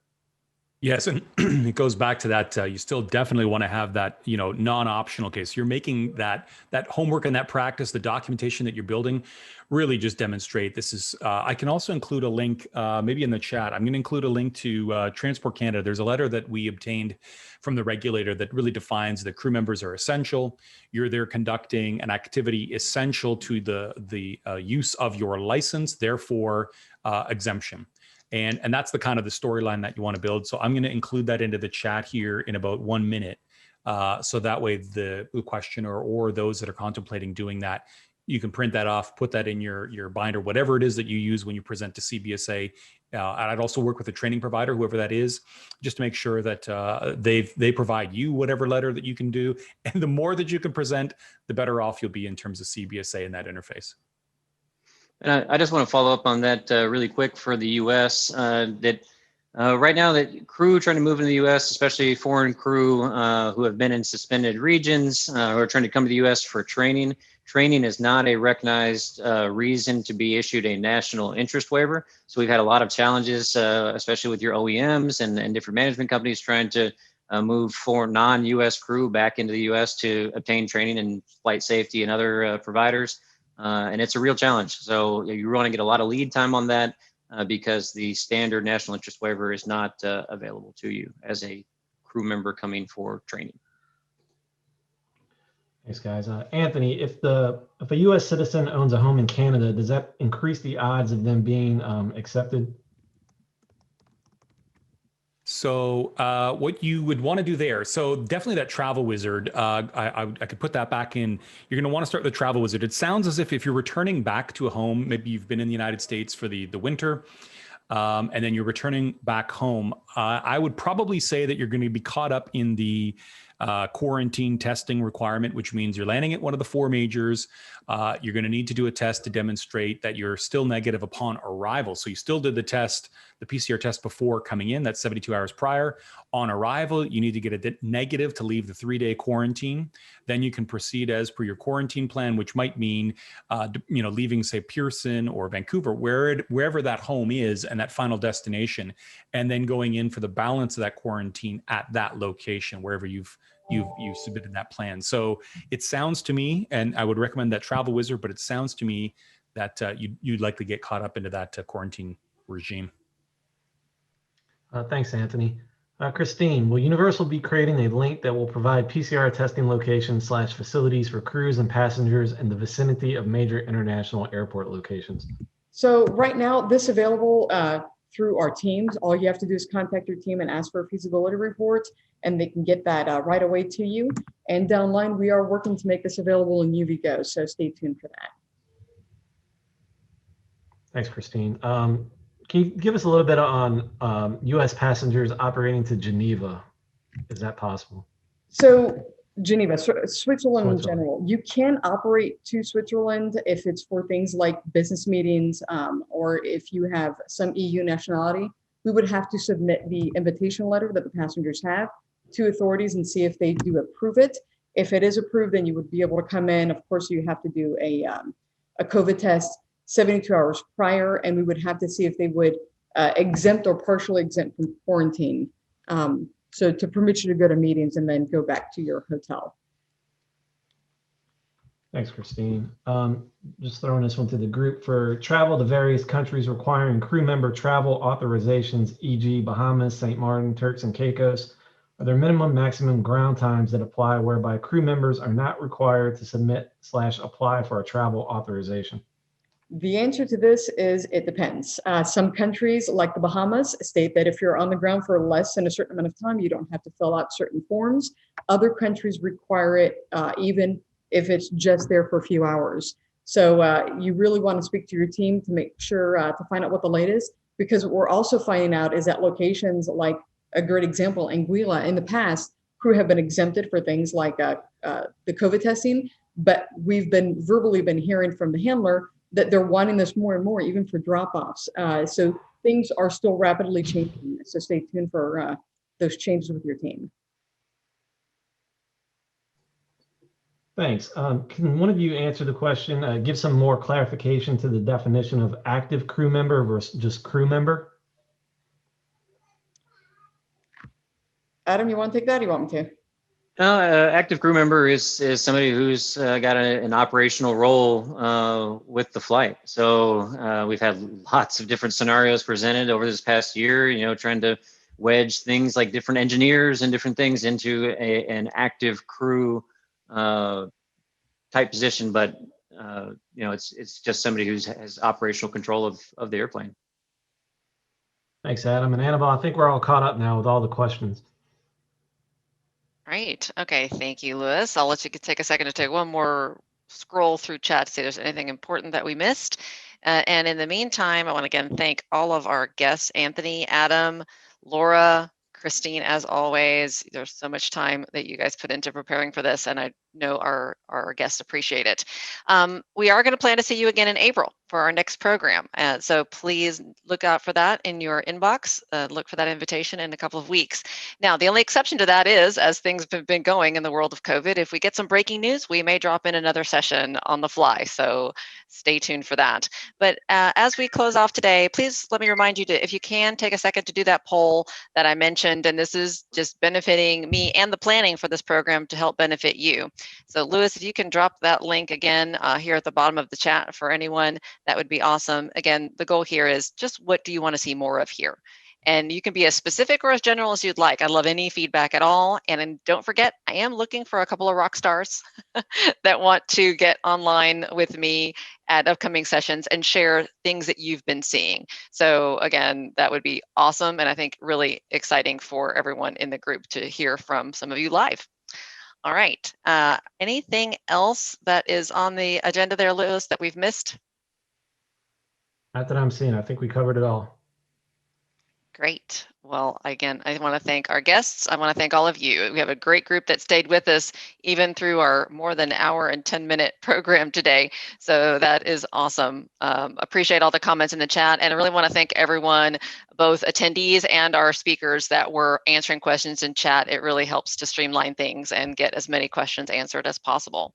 Yes, and it goes back to that. You still definitely want to have that, non-optional case. You're making that homework and that practice, the documentation that you're building, really just demonstrate this is. I can also include a link, maybe in the chat. I'm going to include a link to Transport Canada. There's a letter that we obtained from the regulator that really defines that crew members are essential. You're there conducting an activity essential to the use of your license, therefore exemption. And that's the kind of the storyline that you want to build. So I'm going to include that into the chat here in about 1 minute. So that way the questioner or those that are contemplating doing that, you can print that off, put that in your binder, whatever it is that you use when you present to Cbsa. And I'd also work with a training provider, whoever that is, just to make sure that they provide you whatever letter that you can do. And the more that you can present, the better off you'll be in terms of Cbsa in that interface. And I just want to follow up on that really quick for the U.S. Right now, that crew trying to move into the U.S., especially foreign crew who have been in suspended regions, who are trying to come to the U.S. for training. Training is not a recognized reason to be issued a national interest waiver. So we've had a lot of challenges, especially with your OEMs and different management companies trying to move for non-U.S. crew back into the U.S. to obtain training in flight safety and other providers. And it's a real challenge. So you want to get a lot of lead time on that because the standard national interest waiver is not available to you as a crew member coming for training. Thanks, guys. Anthony, if a U.S. citizen owns a home in Canada, does that increase the odds of them being accepted? So what you would want to do there, so definitely that travel wizard, I could put that back in. You're going to want to start the travel wizard. It sounds as if you're returning back to a home, maybe you've been in the United States for the winter, and then you're returning back home. I would probably say that you're going to be caught up in the quarantine testing requirement, which means you're landing at one of the 4 majors. You're going to need to do a test to demonstrate that you're still negative upon arrival. So you still did the test, the PCR test before coming in, that's 72 hours prior. On arrival, you need to get a negative to leave the 3-day quarantine. Then you can proceed as per your quarantine plan, which might mean, leaving, say, Pearson or Vancouver, wherever that home is and that final destination, and then going in for the balance of that quarantine at that location, wherever you've submitted that plan. So it sounds to me, and I would recommend that travel wizard, but it sounds to me that you'd likely get caught up into that quarantine regime. Thanks, Anthony. Christine, will Universal be creating a link that will provide PCR testing locations / facilities for crews and passengers in the vicinity of major international airport locations? So right now, this is available through our teams. All you have to do is contact your team and ask for a feasibility report, and they can get that right away to you. And down the line, we are working to make this available in UVGO, so stay tuned for that. Thanks, Christine. Can you give us a little bit on U.S. passengers operating to Geneva? Is that possible? So Geneva, Switzerland in general, you can operate to Switzerland if it's for things like business meetings, or if you have some EU nationality. We would have to submit the invitation letter that the passengers have to authorities and see if they do approve it. If it is approved, then you would be able to come in. Of course, you have to do a COVID test 72 hours prior, and we would have to see if they would exempt or partially exempt from quarantine. So to permit you to go to meetings and then go back to your hotel. Thanks, Christine. Just throwing this one to the group. For travel to various countries requiring crew member travel authorizations, e.g. Bahamas, St. Martin, Turks and Caicos, are there minimum maximum ground times that apply whereby crew members are not required to submit/apply for a travel authorization? The answer to this is it depends. Some countries, like the Bahamas, state that if you're on the ground for less than a certain amount of time, you don't have to fill out certain forms. Other countries require it even if it's just there for a few hours. So you really want to speak to your team to make sure to find out what the latest, because what we're also finding out is that locations like a great example, Anguilla, in the past, crew have been exempted for things like the COVID testing, but we've been verbally hearing from the handler that they're wanting this more and more, even for drop-offs. So things are still rapidly changing. So stay tuned for those changes with your team. Thanks. Can one of you answer the question, give some more clarification to the definition of active crew member versus just crew member? Adam, you want to take that? Or you want me to? Active crew member is somebody who's got an operational role with the flight. So we've had lots of different scenarios presented over this past year, trying to wedge things like different engineers and different things into an active crew type position. But, it's just somebody who has operational control of the airplane. Thanks, Adam. And Annabelle, I think we're all caught up now with all the questions. Right. Okay. Thank you, Lewis. I'll let you take a second to take one more scroll through chat to see if there's anything important that we missed. And in the meantime, I want to again thank all of our guests, Anthony, Adam, Laura, Christine, as always. There's so much time that you guys put into preparing for this, and I know our guests appreciate it. We are going to plan to see you again in April for our next program. So please look out for that in your inbox. Look for that invitation in a couple of weeks. Now, the only exception to that is, as things have been going in the world of COVID, if we get some breaking news, we may drop in another session on the fly. So stay tuned for that. But as we close off today, please let me remind you to, if you can, take a second to do that poll that I mentioned. And this is just benefiting me and the planning for this program to help benefit you. So Lewis, if you can drop that link again here at the bottom of the chat for anyone, that would be awesome. Again, the goal here is just what do you want to see more of here? And you can be as specific or as general as you'd like. I love any feedback at all. And then don't forget, I am looking for a couple of rock stars that want to get online with me at upcoming sessions and share things that you've been seeing. So again, that would be awesome. And I think really exciting for everyone in the group to hear from some of you live. All right. Anything else that is on the agenda there, Lewis, that we've missed? Not that I'm seeing. I think we covered it all. Great. Well, again, I want to thank our guests. I want to thank all of you. We have a great group that stayed with us even through our more than hour and 10-minute program today. So that is awesome. Appreciate all the comments in the chat. And I really want to thank everyone, both attendees and our speakers that were answering questions in chat. It really helps to streamline things and get as many questions answered as possible.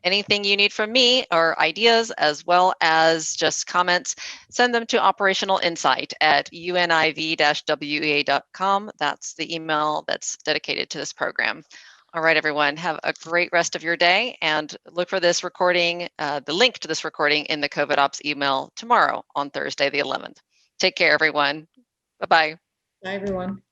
Anything you need from me or ideas, as well as just comments, send them to operationalinsight@univ-wa.com. That's the email that's dedicated to this program. All right, everyone, have a great rest of your day, and look for this recording, the link to this recording in the COVID Ops email tomorrow on Thursday, the 11th. Take care, everyone. Bye-bye. Bye, everyone.